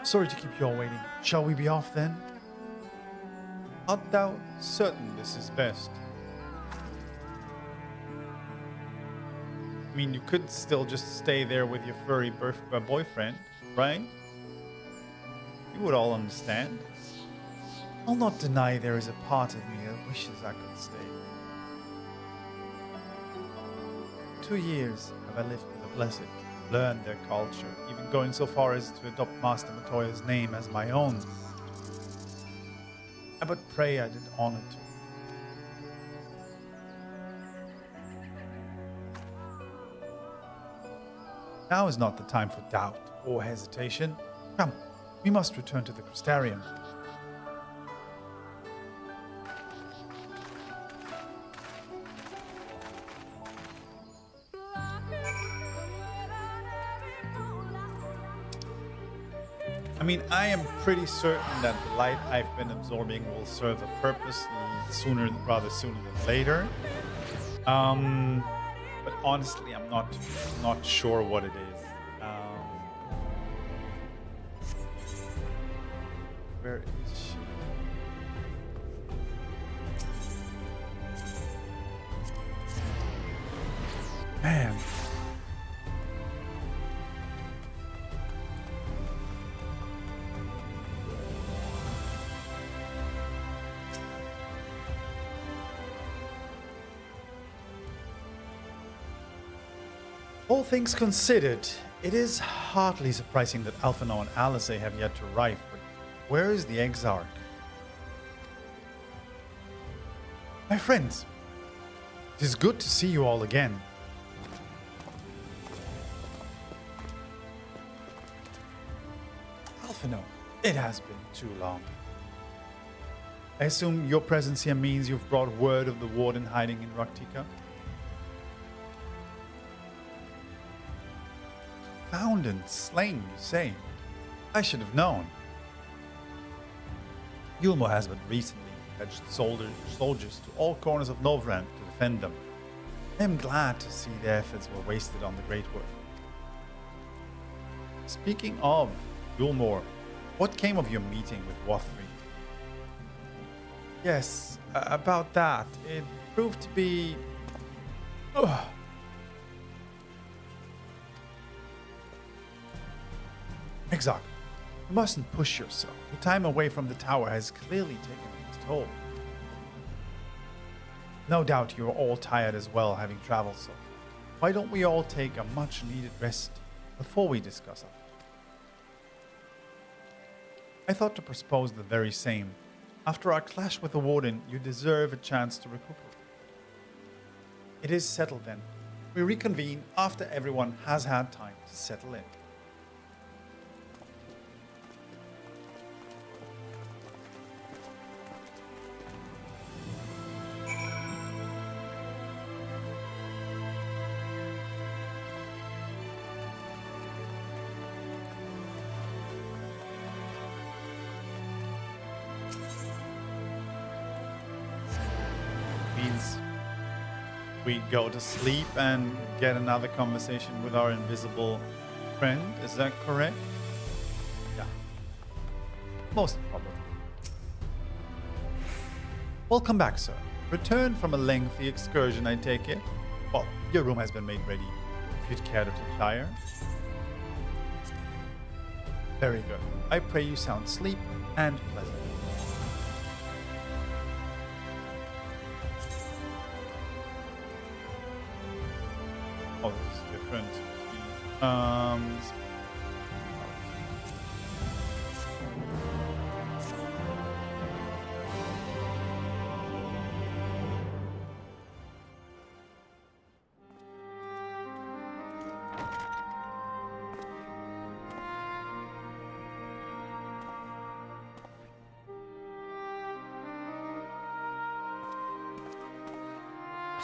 Sorry to keep you all waiting. Shall we be off then? Art thou certain this is best? I mean, you could still just stay there with your furry boyfriend, right? You would all understand. I'll not deny there is a part of me that wishes I could stay. 2 years have I lived with the Blessed, learned their culture, even going so far as to adopt Master Matoya's name as my own. I but pray I did honor to. Now is not the time for doubt or hesitation. Come, we must return to the Crystarium. I mean, I am pretty certain that the light I've been absorbing will serve a purpose rather sooner than later. But honestly, I'm not sure what it is. Where is she? Man. All things considered, it is hardly surprising that Alphinaud and Alice have yet to arrive, but where is the Exarch? My friends, it is good to see you all again. Alphinaud, it has been too long. I assume your presence here means you've brought word of the warden hiding in Rak'tika? Found and slain, you say? I should have known. Yulmor has but recently fetched soldiers to all corners of Novrand to defend them. I am glad to see their efforts were wasted on the Greatwood. Speaking of Yulmor, what came of your meeting with Wothry? Yes, about that. It proved to be... Ugh. Exactly. You mustn't push yourself. The time away from the tower has clearly taken its toll. No doubt you're all tired as well, having traveled so far. Why don't we all take a much-needed rest before we discuss it? I thought to propose the very same. After our clash with the warden, you deserve a chance to recuperate. It is settled then. We reconvene after everyone has had time to settle in. We go to sleep and get another conversation with our invisible friend. Is that correct? Yeah. Most probably. Welcome back, sir. Returned from a lengthy excursion, I take it? Well, your room has been made ready, if you'd care to retire. Very good. I pray you sound sleep and pleasant. Oh, this is different.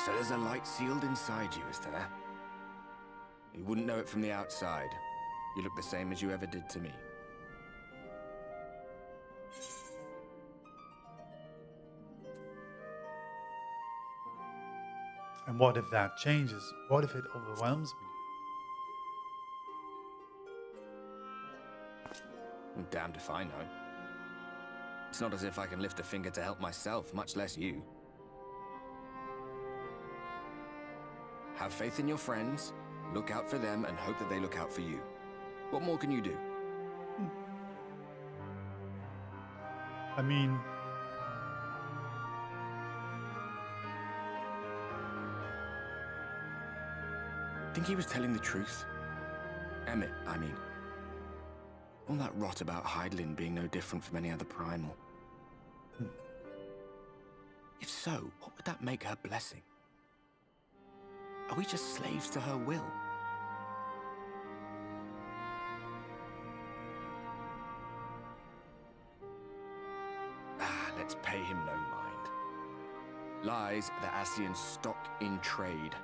So there's a light sealed inside you, is there? You wouldn't know it from the outside. You look the same as you ever did to me. And what if that changes? What if it overwhelms me? I'm damned if I know. It's not as if I can lift a finger to help myself, much less you. Have faith in your friends, look out for them, and hope that they look out for you. What more can you do? I mean... Think he was telling the truth? Emmett, I mean. All that rot about Hydaelyn being no different from any other primal. If so, what would that make her blessing? Are we just slaves to her will? Let's pay him no mind. Lies the Ascian stock in trade.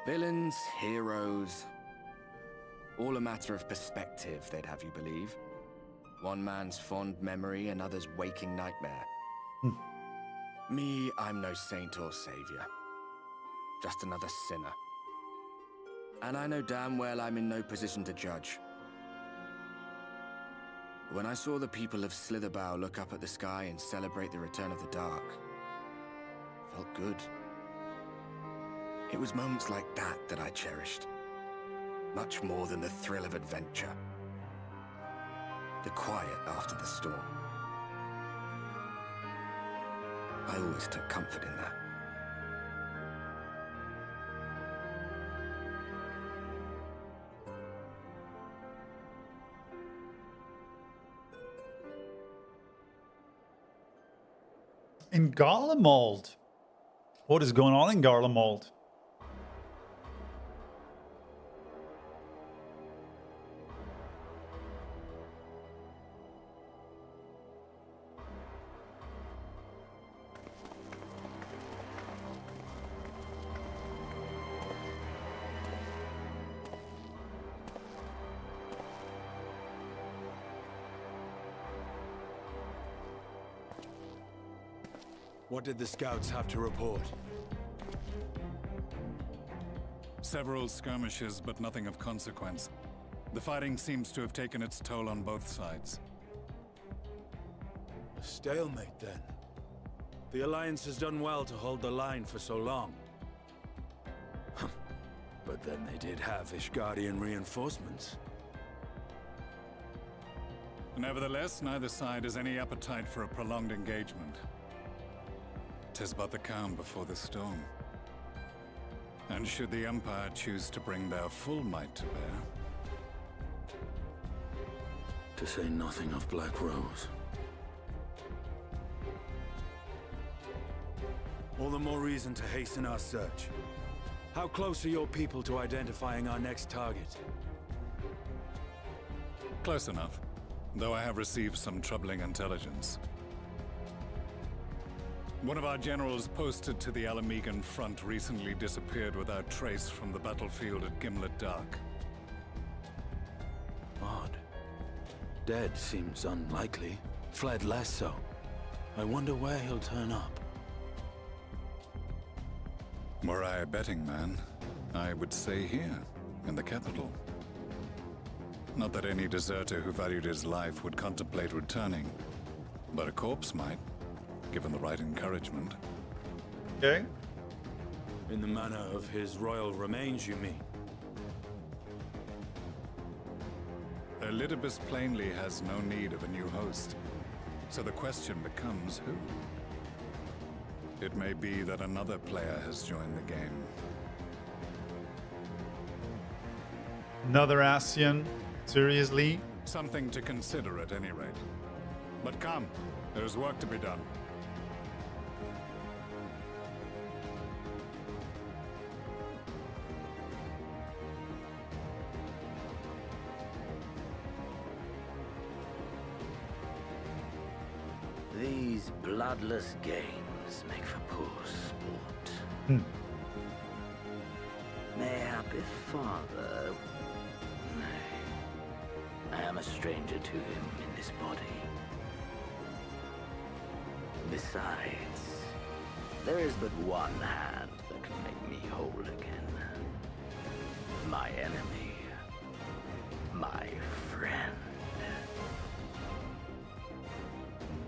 Villains, heroes, all a matter of perspective, they'd have you believe. One man's fond memory, another's waking nightmare. Me, I'm no saint or savior. Just another sinner. And I know damn well I'm in no position to judge. When I saw the people of Slitherbough look up at the sky and celebrate the return of the dark, felt good. It was moments like that that I cherished. Much more than the thrill of adventure. The quiet after the storm. I always took comfort in that. In Garlemald? What is going on in Garlemald? What did the scouts have to report? Several skirmishes, but nothing of consequence. The fighting seems to have taken its toll on both sides. A stalemate, then. The Alliance has done well to hold the line for so long. But then they did have Ishgardian reinforcements. Nevertheless, neither side has any appetite for a prolonged engagement. 'Tis but the calm before the storm. And should the Empire choose to bring their full might to bear... To say nothing of Black Rose. All the more reason to hasten our search. How close are your people to identifying our next target? Close enough, though I have received some troubling intelligence. One of our generals posted to the Alamegan front recently disappeared without trace from the battlefield at Gimlet Dark. Odd. Dead seems unlikely. Fled less so. I wonder where he'll turn up. Were I a betting man, I would say here, in the capital. Not that any deserter who valued his life would contemplate returning, but a corpse might, given the right encouragement. Okay. In the manner of his royal remains, you mean? Elidibus plainly has no need of a new host, so the question becomes who? It may be that another player has joined the game. Another Ascian? Seriously? Something to consider at any rate. But come, there's work to be done. These bloodless games make for poor sport. Mayhap if father... Nay. I am a stranger to him in this body. Besides, there is but one hand that can make me whole again. My enemy. My friend.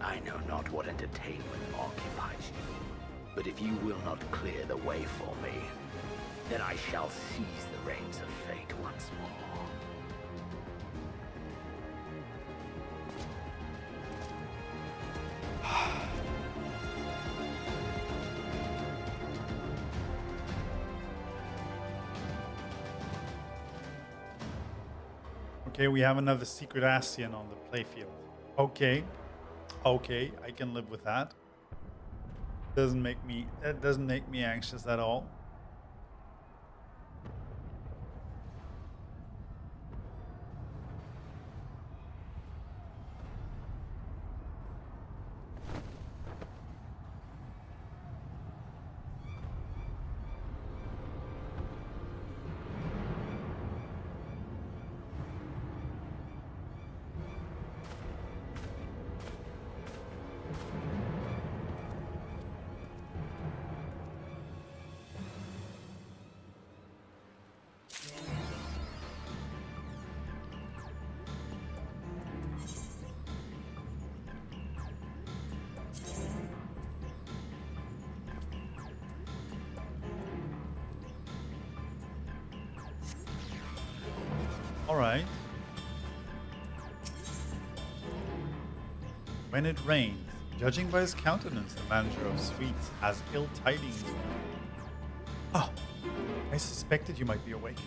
I know not what entertainment occupies you, but if you will not clear the way for me, then I shall seize the reins of fate once more. Okay, we have another secret Ascian on the playfield. Okay. Okay, I can live with that. That doesn't make me anxious at all. All right. When it rains, judging by his countenance, the manager of Sweets has ill tidings. Oh, I suspected you might be awake.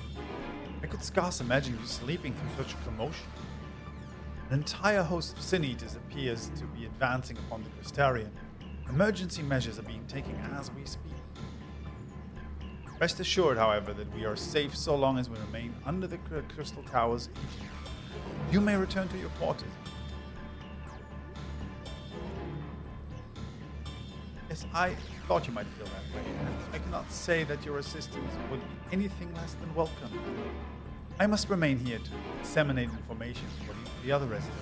I could scarce imagine you sleeping through such a commotion. An entire host of Sin-Eaters appears to be advancing upon the Crystarian. Emergency measures are being taken as we speak. Rest assured, however, that we are safe so long as we remain under the Crystal Tower's aegis. You may return to your quarters. Yes, I thought you might feel that way, and I cannot say that your assistance would be anything less than welcome. I must remain here to disseminate information for the other residents.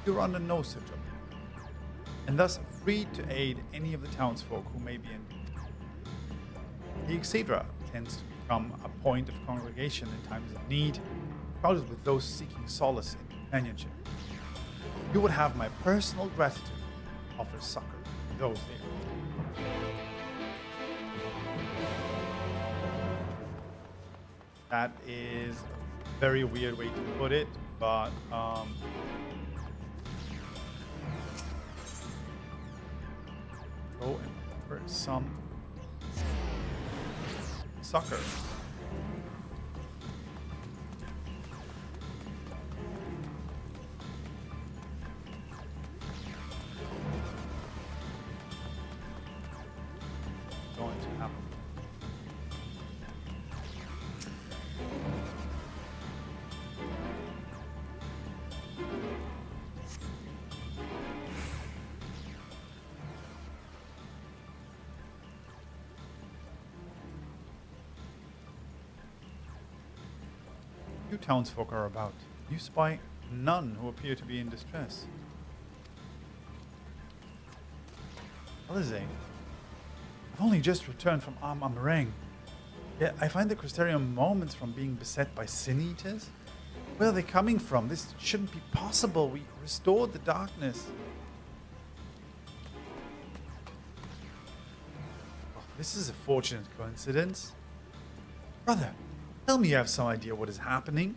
You're under no such obligation. and thus free to aid any of the townsfolk who may be in need. The Exedra tends to become a point of congregation in times of need, crowded with those seeking solace in companionship. You would have my personal gratitude to offer succor to those there. That is a very weird way to put it, but go and offer some succor. Going to happen. Few townsfolk are about. You spy none who appear to be in distress. Alize, I've only just returned from Amarang. Yet I find the Crystarium moments from being beset by sin eaters. Where are they coming from? This shouldn't be possible. We restored the darkness. Oh, this is a fortunate coincidence. Brother, tell me you have some idea what is happening.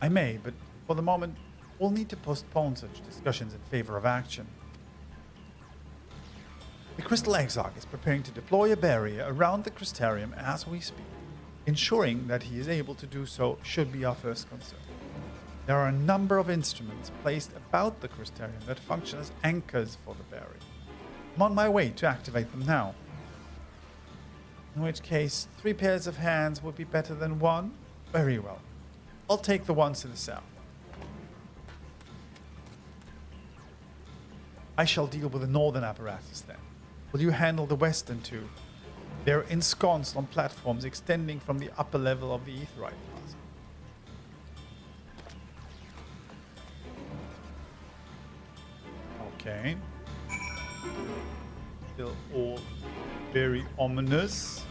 I may, but for the moment, we'll need to postpone such discussions in favor of action. The Crystal Exarch is preparing to deploy a barrier around the Crystarium as we speak. Ensuring that he is able to do so should be our first concern. There are a number of instruments placed about the Crystarium that function as anchors for the barrier. I'm on my way to activate them now. In which case, 3 pairs of hands would be better than 1? Very well. I'll take the ones to the south. I shall deal with the northern apparatus then. Will you handle the western two? They're ensconced on platforms extending from the upper level of the Aetheryte Plaza. Okay. Still all very ominous.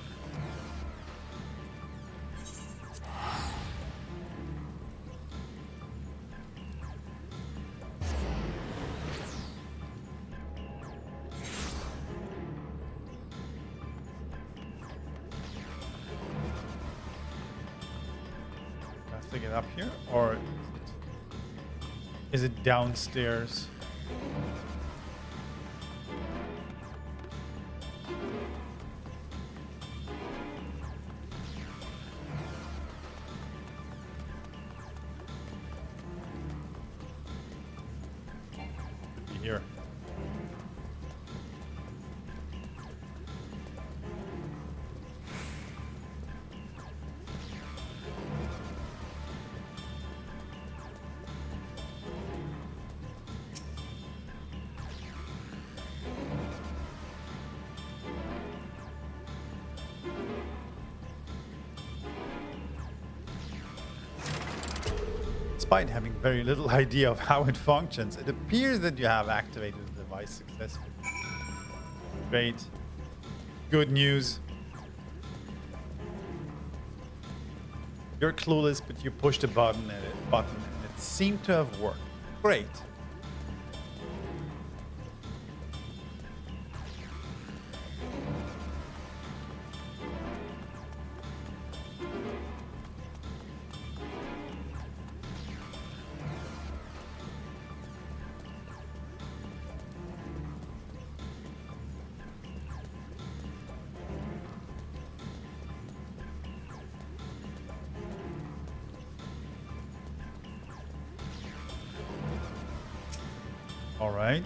To get up here, or is it downstairs? Could be here. Despite having very little idea of how it functions, it appears that you have activated the device successfully. Great. Good news. You're clueless, but you pushed a button and it seemed to have worked. Great. All right.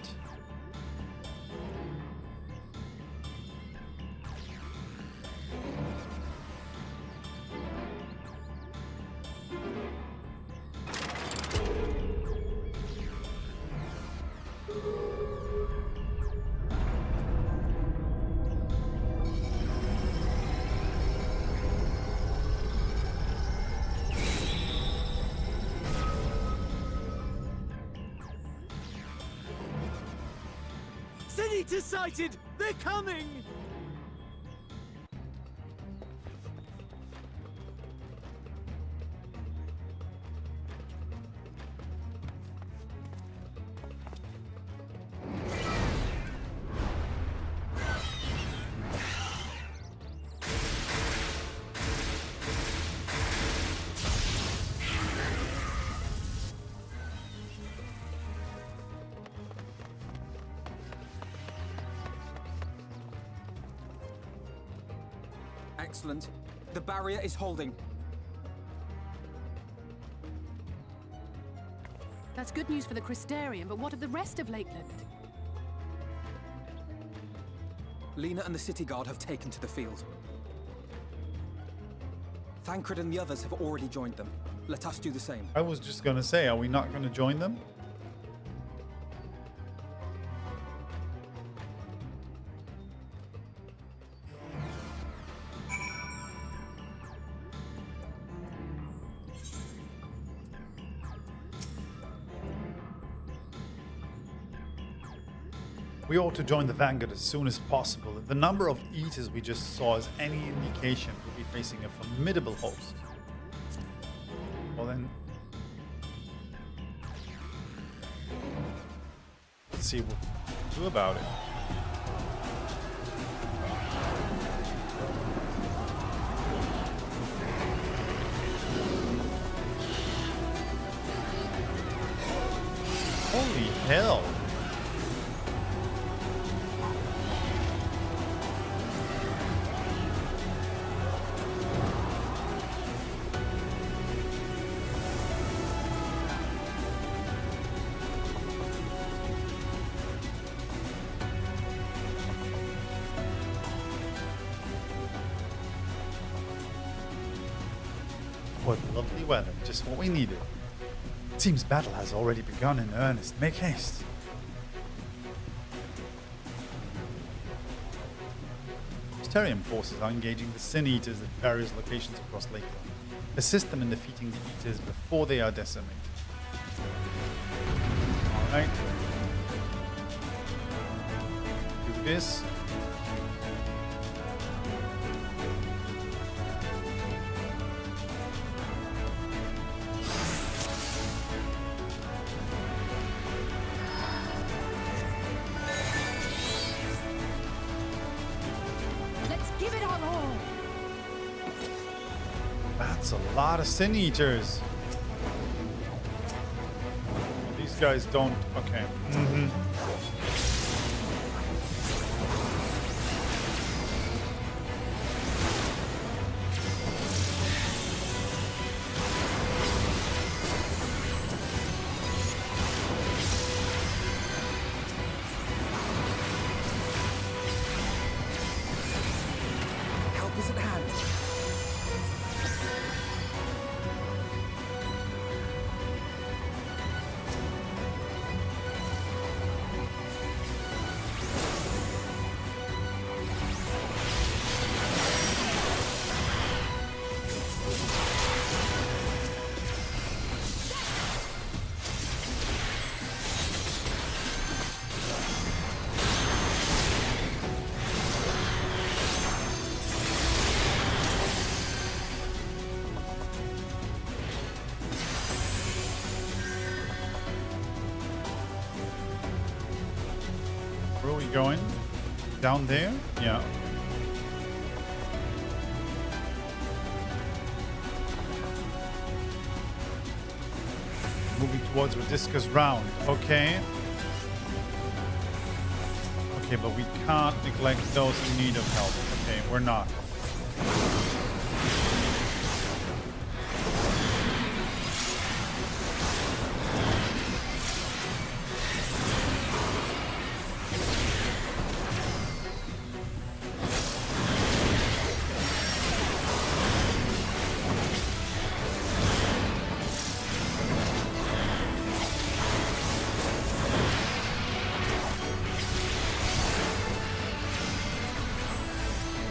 Eater sighted! They're coming! Excellent. The barrier is holding. That's good news for the Crystarium, but what of the rest of Lakeland? Lena and the City Guard have taken to the field. Thancred and the others have already joined them. Let us do the same. I was just gonna say, are we not gonna join them? We ought to join the Vanguard as soon as possible. If the number of Eaters we just saw is any indication, we'll be facing a formidable host. Well then... let's see what we can do about it. Holy hell! What lovely weather, just what we needed. It seems battle has already begun in earnest. Make haste. Crystarium forces are engaging the Sin Eaters at various locations across Lakeland. Assist them in defeating the Eaters before they are decimated. Alright. Do this. That's a lot of Sin Eaters. These guys don't... okay. Help is at hand. Where are we going? Down there? Yeah. Moving towards Radisca's round. Okay. Okay, but we can't neglect those in need of help. Okay, we're not.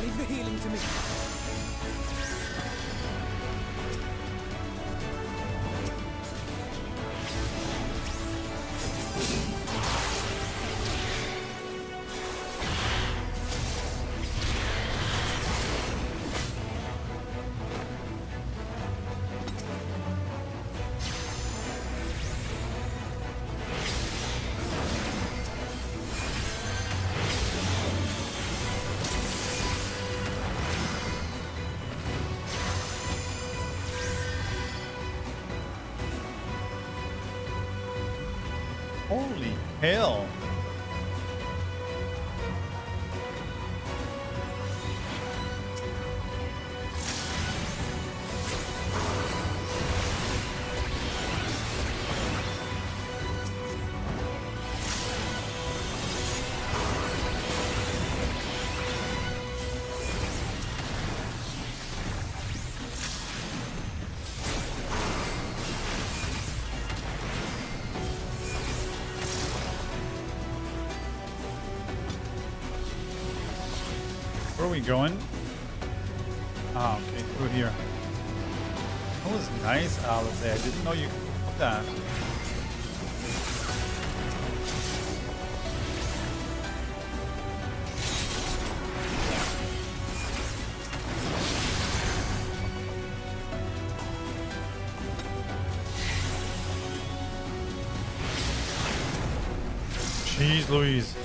Leave the healing to me. Holy hell. Where are we going? Ah, okay, through here. That was nice, Alice. I didn't know you could do that. Jeez Louise.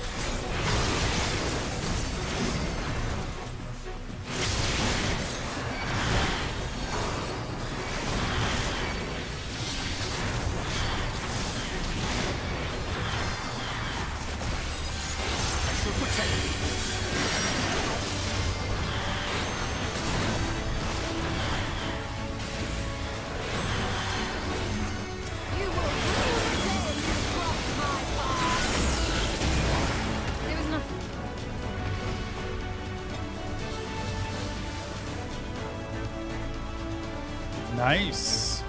Nice.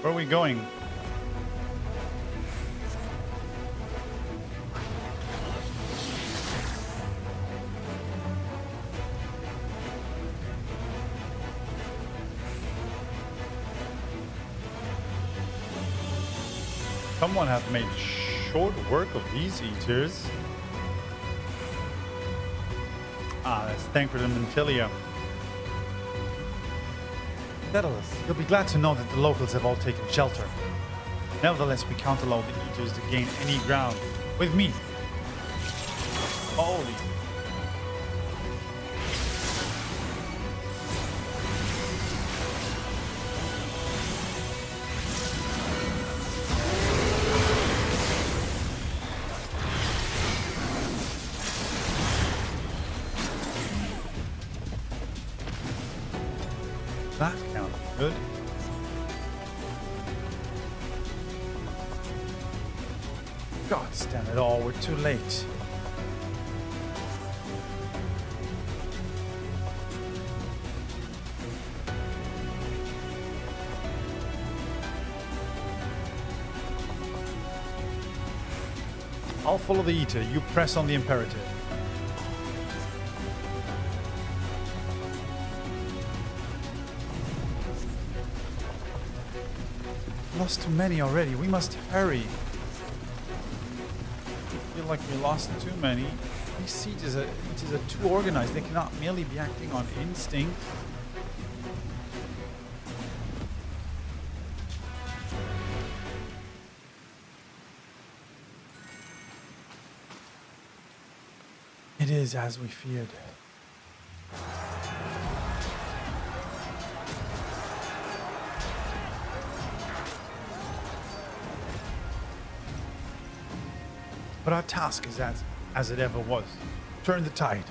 Where are we going? Someone have made short work of these eaters. Ah, that's thank for the Mantilia. Daedalus, you'll be glad to know that the locals have all taken shelter. Nevertheless, we can't allow the eaters to gain any ground. With me. Holy. That counted good. God damn it all, we're too late. I'll follow the eater, you press on the imperative. Lost too many already. We must hurry. I feel like we lost too many. These sieges are too organized. They cannot merely be acting on instinct. It is as we feared. But our task is as it ever was. Turn the tide.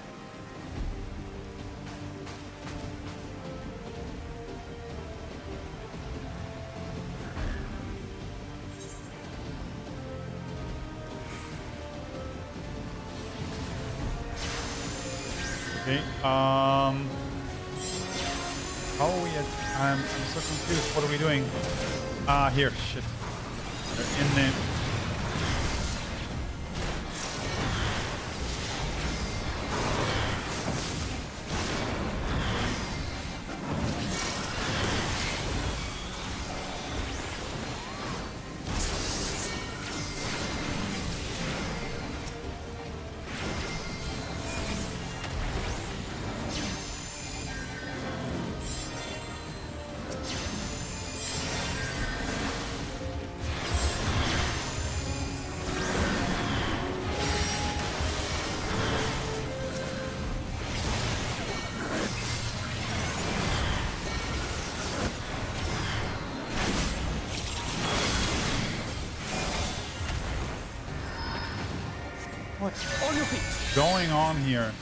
Okay, how are we at? I'm so confused. What are we doing? Ah, here, shit. They're in there. On your feet. Going on here?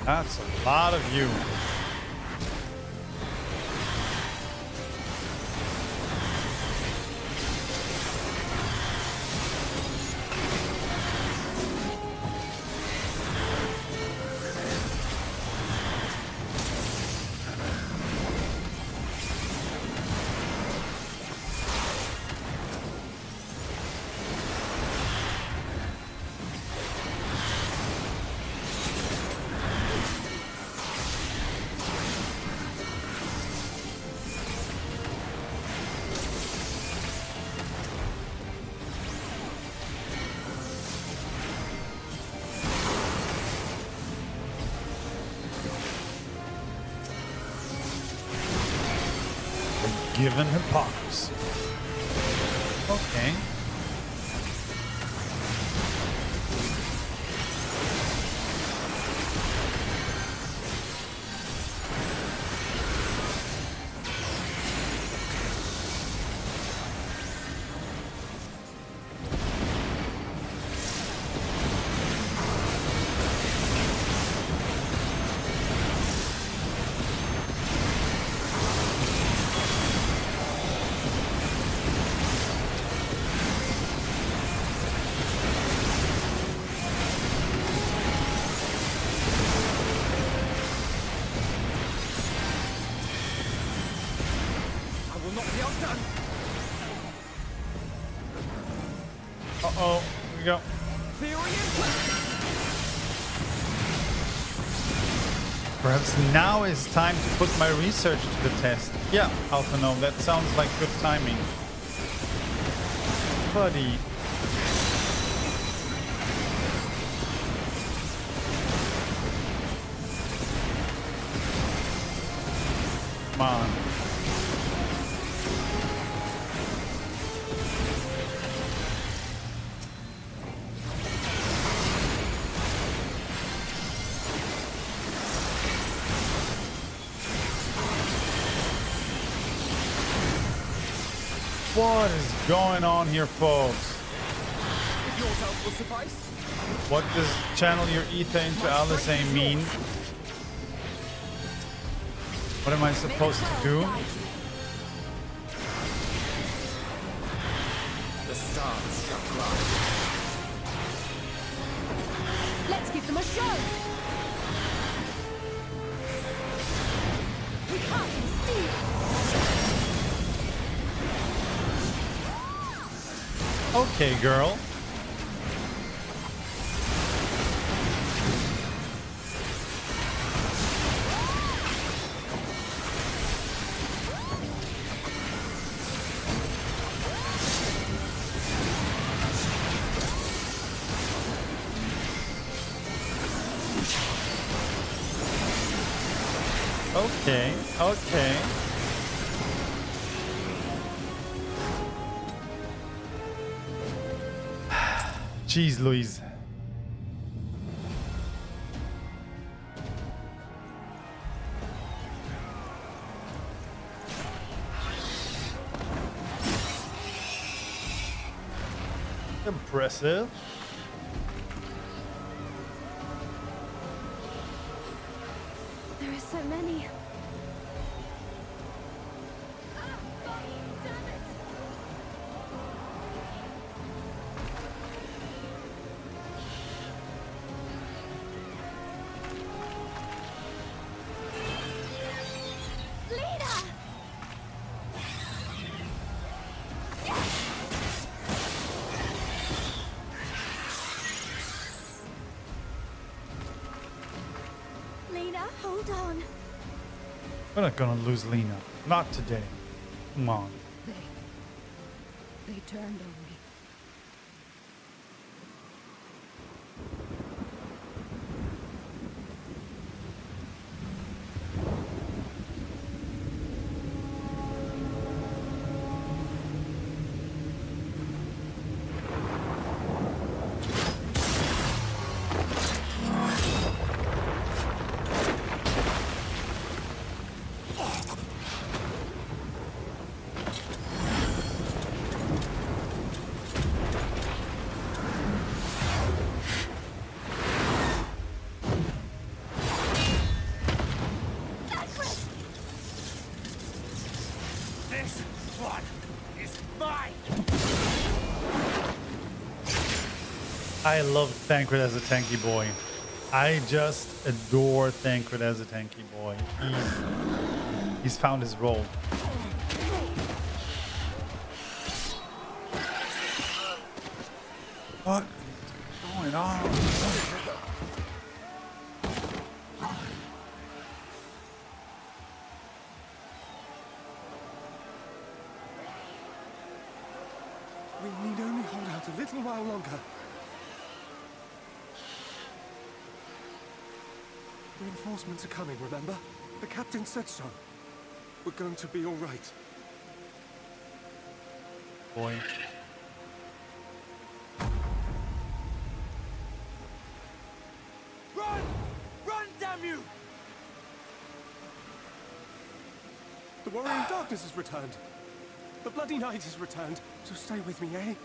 That's a lot of you. Given hypocrisy. Okay. Uh-oh, here we go. Perhaps now is time to put my research to the test. Yeah, Alphano, that sounds like good timing. Buddy. Come on. What is going on here, folks? What does channel your ether into Alizé mean? What am I supposed to do? The stars struck right. Let's give them a show. We can't steal. Okay, girl. Okay, okay. Jeez, Louise. Impressive. There are so many. Hold on. We're not gonna lose Lena. Not today. Come on. They turned on me. I love Thancred as a tanky boy. I just adore Thancred as a tanky boy. He's found his role. What is going on? We need only hold out a little while longer. Reinforcements are coming, remember? The captain said so. We're going to be all right. Boy. Run! Run, damn you! The Warrior in Darkness has returned. The Bloody Knight has returned. So stay with me, eh?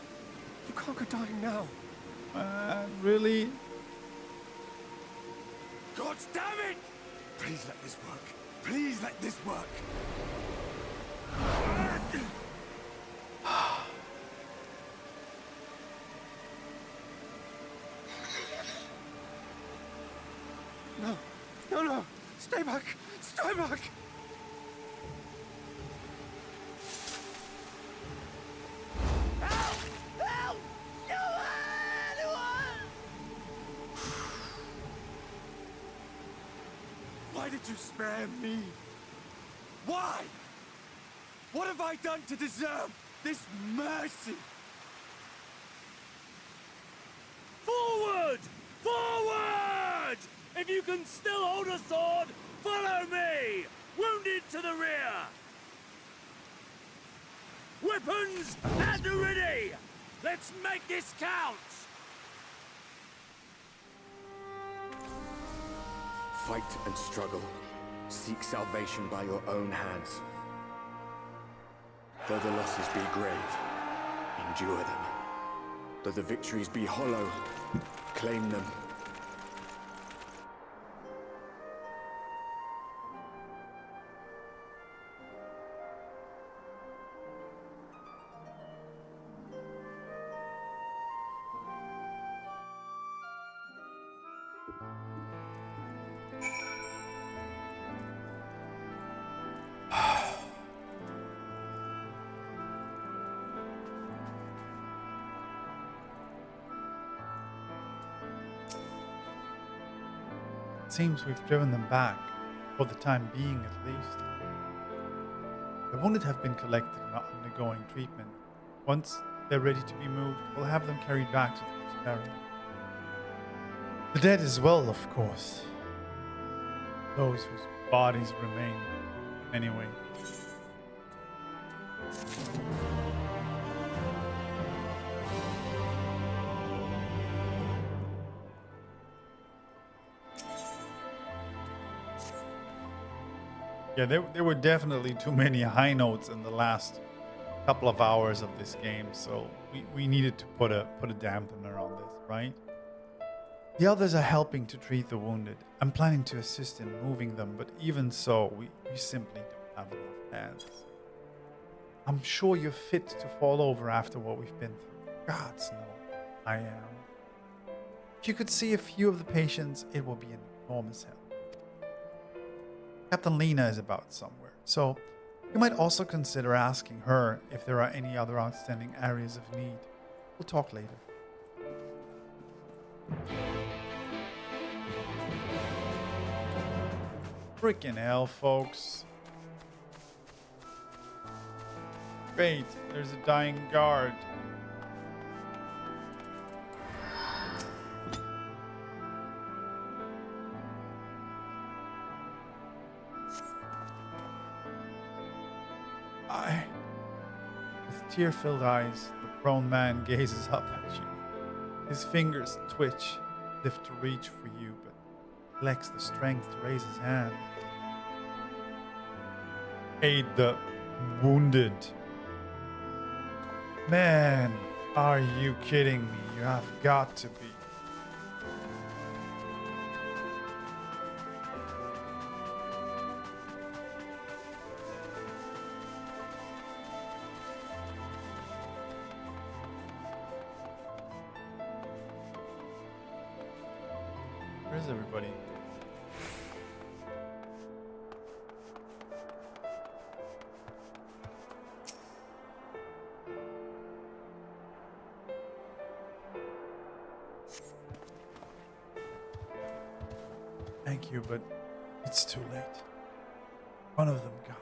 You can't go dying now. Really? God damn it! Please let this work. Please let this work. No. No, no. Stay back. Stay back. Help! Help! Anyone! Why did you spare me? Why? What have I done to deserve this mercy? Forward! Forward! If you can still hold a sword, follow me! Wounded to the rear! Weapons at the ready! Let's make this count! Fight and struggle. Seek salvation by your own hands. Though the losses be grave, endure them. Though the victories be hollow, claim them. Seems we've driven them back, for the time being at least. The wounded have been collected and are undergoing treatment. Once they're ready to be moved, we'll have them carried back to the Crystarium. The dead as well, of course. Those whose bodies remain, anyway. Yeah, there were definitely too many high notes in the last couple of hours of this game, so we needed to put a dampener on this, right? The others are helping to treat the wounded. I'm planning to assist in moving them, but even so, we simply don't have enough hands. I'm sure you're fit to fall over after what we've been through. Gods no, I am. If you could see a few of the patients, it will be an enormous help. Captain Lena is about somewhere, so you might also consider asking her if there are any other outstanding areas of need. We'll talk later. Frickin' hell, folks. Great, there's a dying guard. With tear-filled eyes, the prone man gazes up at you. His fingers twitch, as if to reach for you, but lacks the strength to raise his hand. Aid the wounded. Man, are you kidding me? You have got to be. Where's everybody? Thank you, but it's too late. One of them got.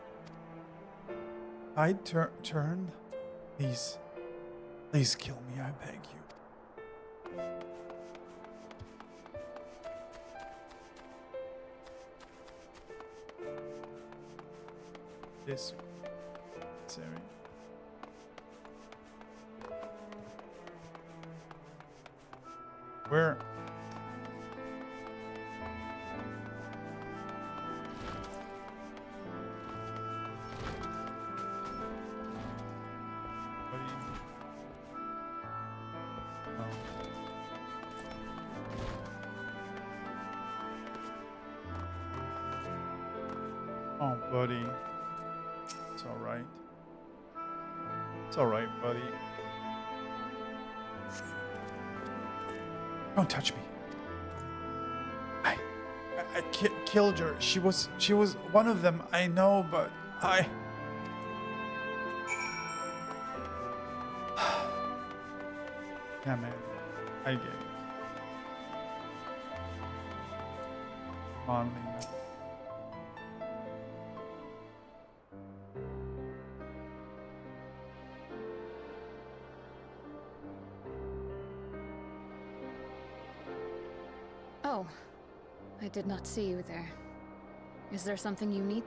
I turned. Please kill me, I beg you. This area. Where? Oh, buddy. It's alright. It's alright, buddy. Don't touch me. I killed her. She was one of them. I know, but I... Yeah, man. I get it. Come on, Lena. Oh, I did not see you there. Is there something you need?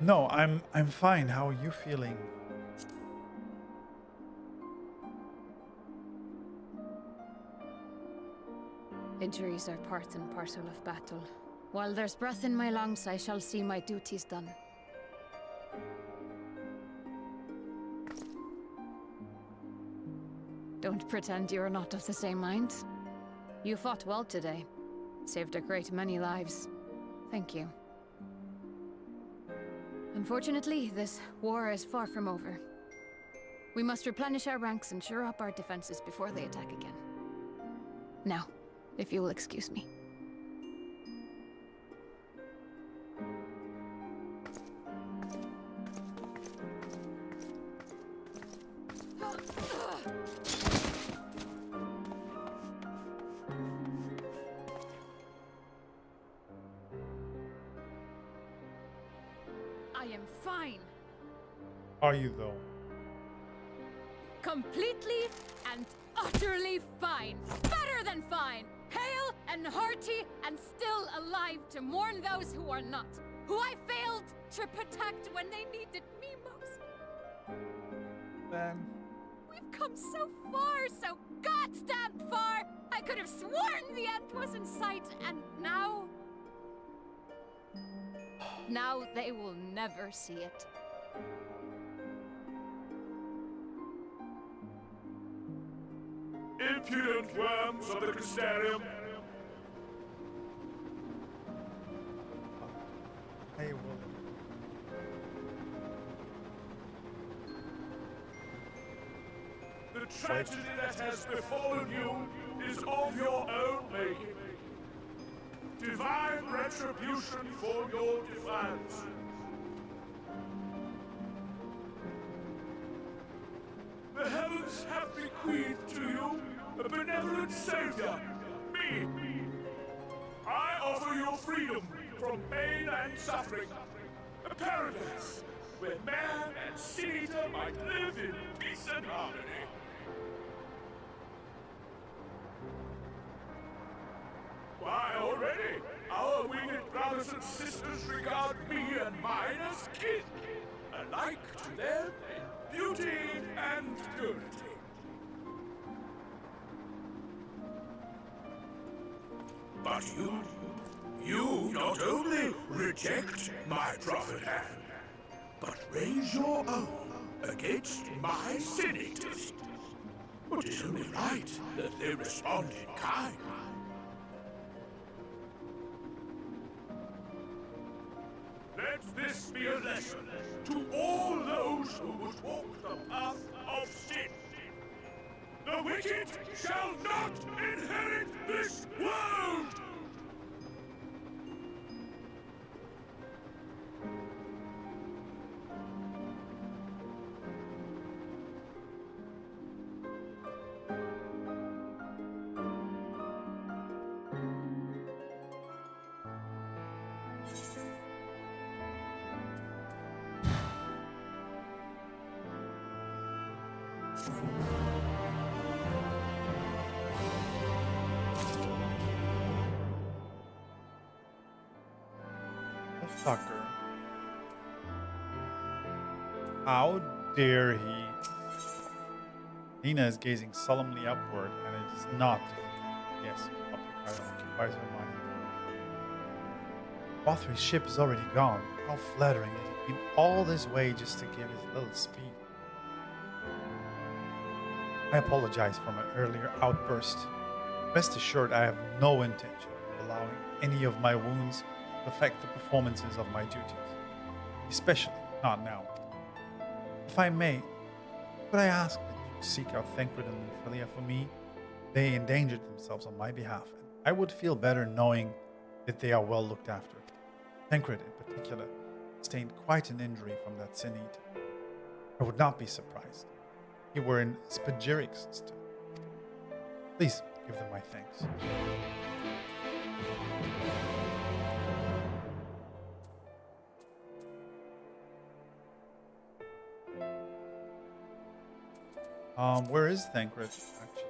No, I'm fine. How are you feeling? Injuries are part and parcel of battle. While there's breath in my lungs, I shall see my duties done. Don't pretend you're not of the same mind. You fought well today. Saved a great many lives. Thank you. Unfortunately, this war is far from over. We must replenish our ranks and shore up our defenses before they attack again. Now, if you will excuse me. I am fine. Are you though? Completely and utterly fine. Better than fine. Hale and hearty and still alive to mourn those who are not. Who I failed to protect when they needed me most. Then We've come so far, so goddamn far. I could have sworn the end was in sight, and now... Now they will never see it. Impudent worms of the Crystarium. Hey, Will. The tragedy that has befallen you is of your own making. Divine retribution for your defiance. The heavens have bequeathed to you a benevolent savior, me. I offer you freedom from pain and suffering, a paradise where man and sin-eater might live in peace and harmony. Why, already, our winged brothers and sisters regard me and mine as kin, alike to them in beauty and purity. But you not only reject my prophet hand, but raise your own against my sin-eaters. But it is only right that they respond in kind. Let this be a lesson to all those who would walk the path of sin. The wicked shall not inherit this world! Fucker. How dare he? Nina is gazing solemnly upward, and it is not. Yes, occupies her mind. Bothry's ship is already gone. How flattering that he came all this way just to give his little speech. I apologize for my earlier outburst. Rest assured, I have no intention of allowing any of my wounds affect the performances of my duties, especially not now. If I may, could I ask that you seek out Thancred and Minfilia for me? They endangered themselves on my behalf, and I would feel better knowing that they are well looked after. Thancred, in particular, sustained quite an injury from that sin eater. I would not be surprised if he were in Spagyrix still. Please give them my thanks. Where is Thancred, actually?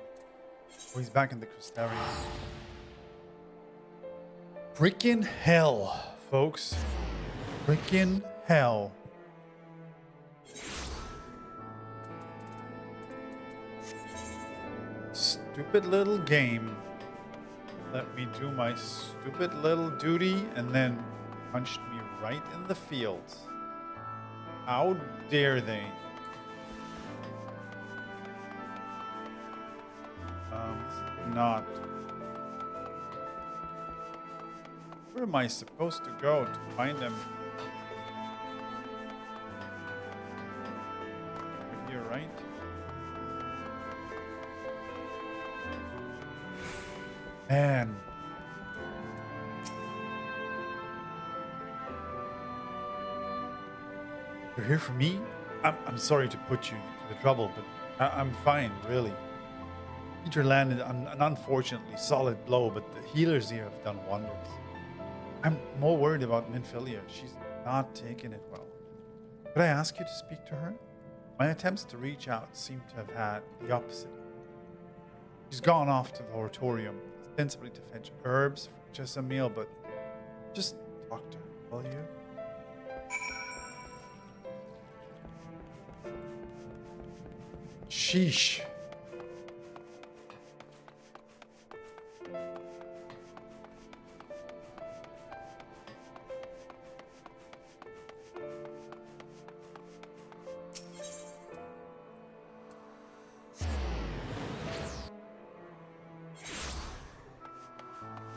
Oh, he's back in the Crystarium. Freaking hell, folks. Freaking hell. Stupid little game. Let me do my stupid little duty and then punched me right in the fields. How dare they? Not. Where am I supposed to go to find them? Right here, right? Man. You're here for me? I'm sorry to put you to the trouble, but I'm fine, really. Peter landed an unfortunately solid blow, but the healers here have done wonders. I'm more worried about Minfilia. She's not taking it well. Could I ask you to speak to her? My attempts to reach out seem to have had the opposite. She's gone off to the oratorium, ostensibly to fetch herbs for just a meal, but just talk to her, will you? Sheesh.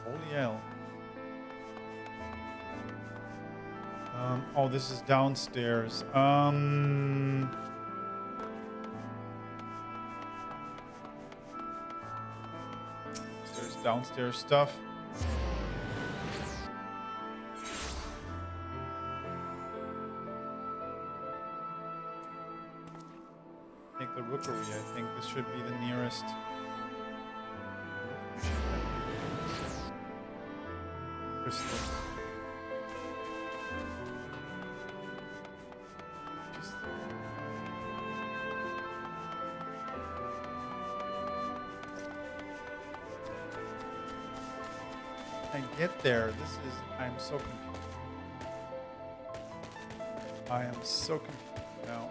Holy hell. Oh, this is downstairs. There's downstairs stuff. Take the rookery. I think this should be the nearest. Crystal. I get there. This is. I'm so confused. I am so confused now.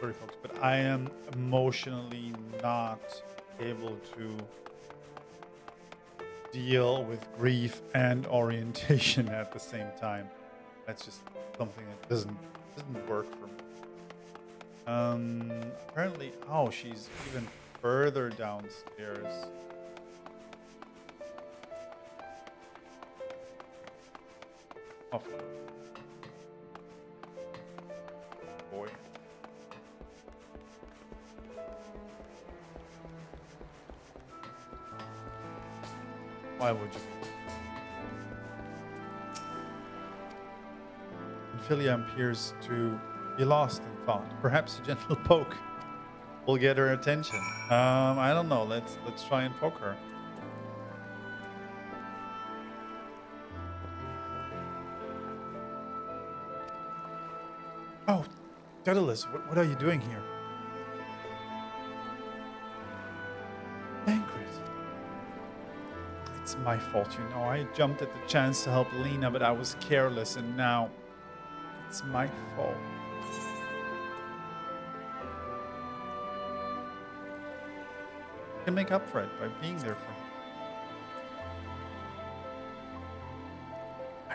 Sorry, folks, but I am emotionally not able to deal with grief and orientation at the same time. That's just something that doesn't work for me. Apparently, oh, she's even further downstairs. Of course. Boy. Why would you? Ophelia appears to be lost in thought. Perhaps a gentle poke will get her attention. I don't know. Let's try and poke her. Oh, Daedalus, what are you doing here? Banquet. It's my fault, you know. I jumped at the chance to help Lena, but I was careless, and now it's my fault. I can make up for it by being there for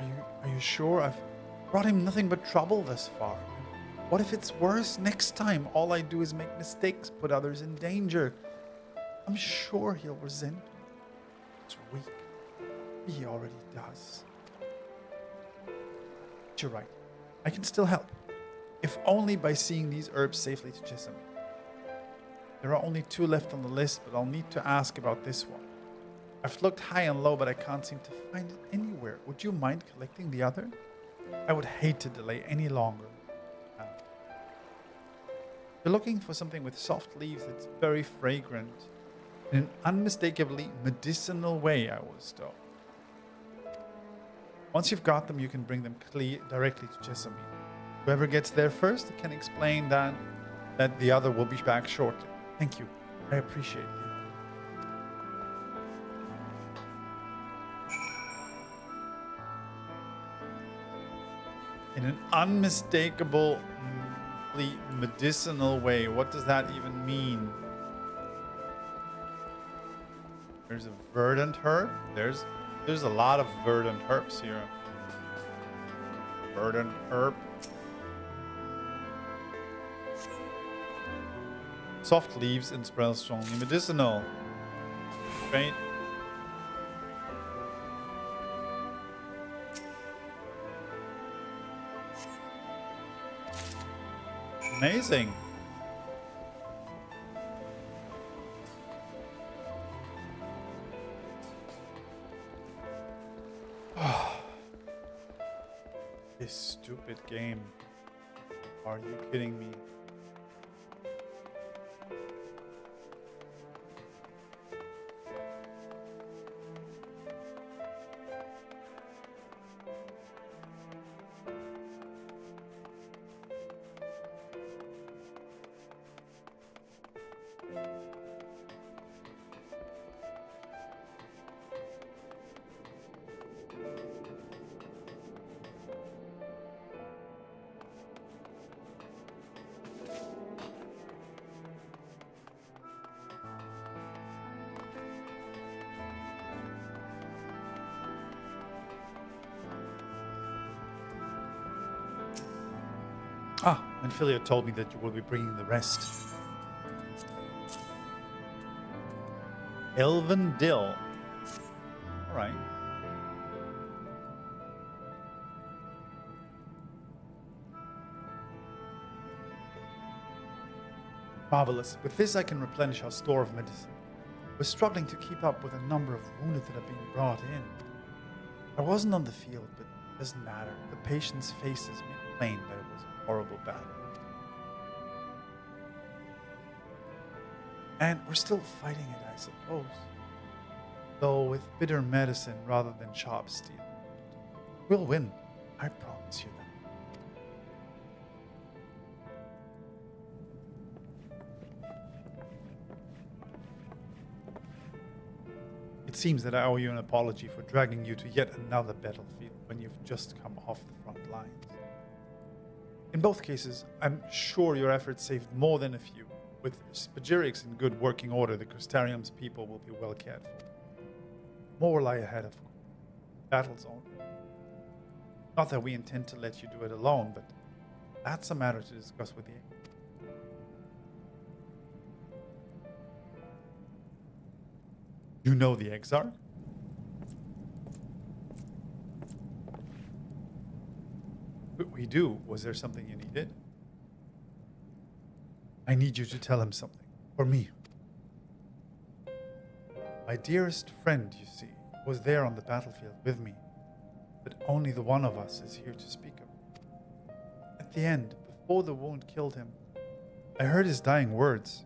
him. Are you sure? I've brought him nothing but trouble thus far. What if it's worse next time? All I do is make mistakes, put others in danger. I'm sure he'll resent me. It's weak. He already does. But you're right. I can still help. If only by seeing these herbs safely to Chisholm. There are only 2 left on the list, but I'll need to ask about this one. I've looked high and low, but I can't seem to find it anywhere. Would you mind collecting the other? I would hate to delay any longer. You're looking for something with soft leaves that's very fragrant. In an unmistakably medicinal way, I was told. Once you've got them, you can bring them directly to Chesamine. Whoever gets there first can explain that the other will be back shortly. Thank you. I appreciate it. In an unmistakably medicinal way. What does that even mean? There's a verdant herb. There's a lot of verdant herbs here. Verdant herb. Soft leaves and smells strongly medicinal. Right? Amazing. This stupid game. Are you kidding me? Ah, and Philia told me that you will be bringing the rest. Elven Dill. All right. Marvelous. With this, I can replenish our store of medicine. We're struggling to keep up with the number of wounded that are being brought in. I wasn't on the field, but it doesn't matter. The patients' faces make plain that it was a horrible battle. And we're still fighting it, I suppose. Though with bitter medicine rather than sharp steel. We'll win. I promise you that. It seems that I owe you an apology for dragging you to yet another battlefield when you've just come off the front lines. In both cases, I'm sure your efforts saved more than a few. With Spagirics in good working order, the Crystarium's people will be well cared for. More lie ahead, of course. Battle's on. Not that we intend to let you do it alone, but that's a matter to discuss with you. You know the Exarch? we do? Was there something you needed? I need you to tell him something. For me. My dearest friend, you see, was there on the battlefield with me. But only the one of us is here to speak of. At the end, before the wound killed him, I heard his dying words.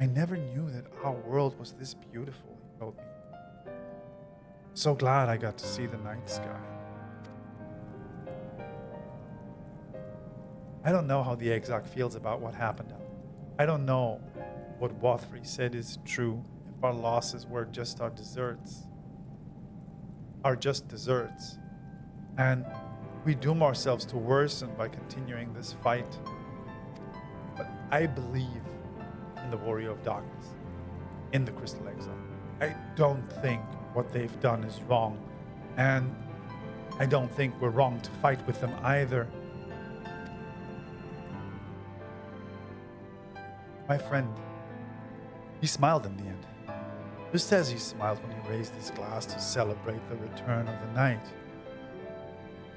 I never knew that our world was this beautiful, he told me. So glad I got to see the night sky. I don't know how the exarch feels about what happened out. I don't know what Wothry said is true, if our losses were just our deserts. Are just deserts. And we doom ourselves to worsen by continuing this fight. But I believe in the Warrior of Darkness, in the Crystal Exile. I don't think what they've done is wrong, and I don't think we're wrong to fight with them either. My friend, he smiled in the end, just as he smiled when he raised his glass to celebrate the return of the night.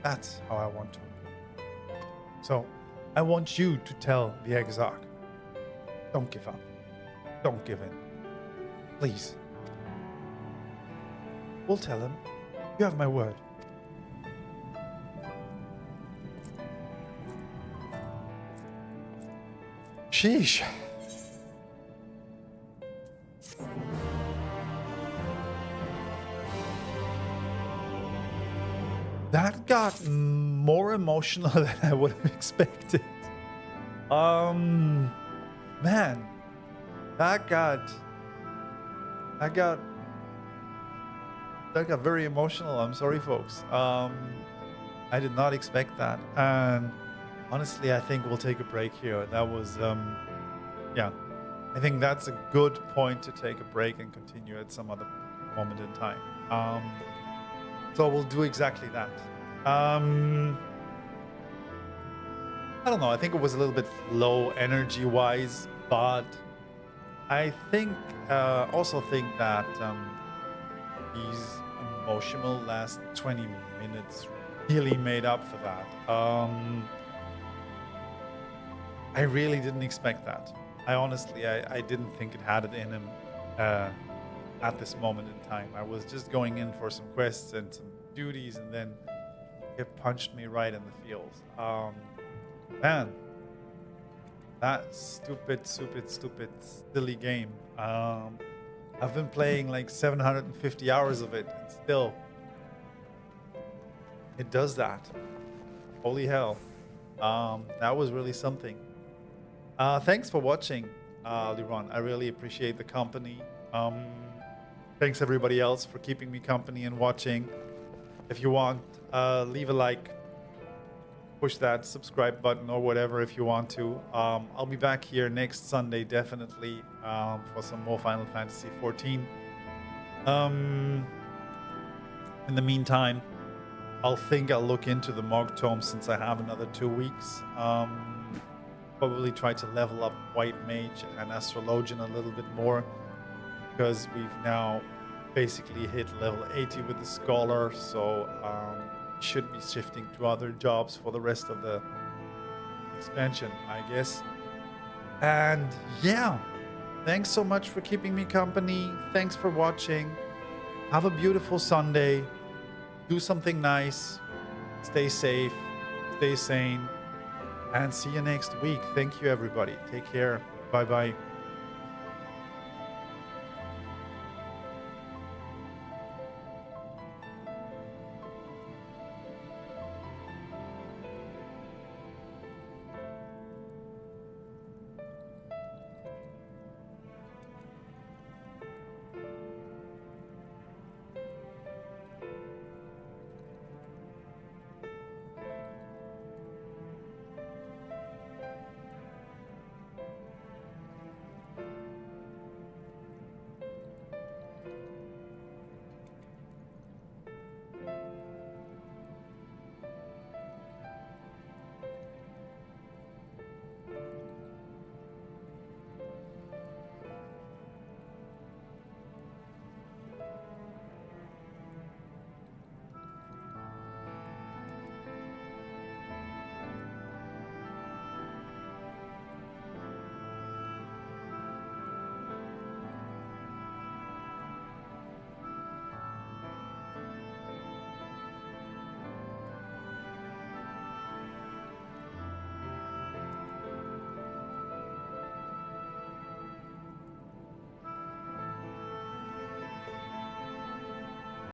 That's how I want to. So, I want you to tell the exarch, don't give up. Don't give in. Please. We'll tell him. You have my word. Sheesh. That got more emotional than I would have expected. Man, that got very emotional. I'm sorry, folks. I did not expect that, and honestly, I think we'll take a break here. That was, yeah, I think that's a good point to take a break and continue at some other moment in time. So we'll do exactly that. I don't know. I think it was a little bit low energy-wise, but I think also think that these emotional last 20 minutes really made up for that. I really didn't expect that. I honestly didn't think it had it in him at this moment in time. I was just going in for some quests and some duties, and then it punched me right in the feels. Man, that stupid, silly game. I've been playing like 750 hours of it, and still, it does that. Holy hell. That was really something. Thanks for watching, Liron. I really appreciate the company. Thanks everybody else for keeping me company and watching. If you want, leave a like, push that subscribe button or whatever if you want to. I'll be back here next Sunday, definitely, for some more Final Fantasy XIV. In the meantime, I'll look into the Morg Tome since I have another 2 weeks. Probably try to level up White Mage and Astrologian a little bit more, because we've now basically hit level 80 with the Scholar, so should be shifting to other jobs for the rest of the expansion, I guess. And yeah, thanks so much for keeping me company. Thanks for watching. Have a beautiful Sunday. Do something nice. Stay safe. Stay sane. And see you next week. Thank you, everybody. Take care. Bye-bye.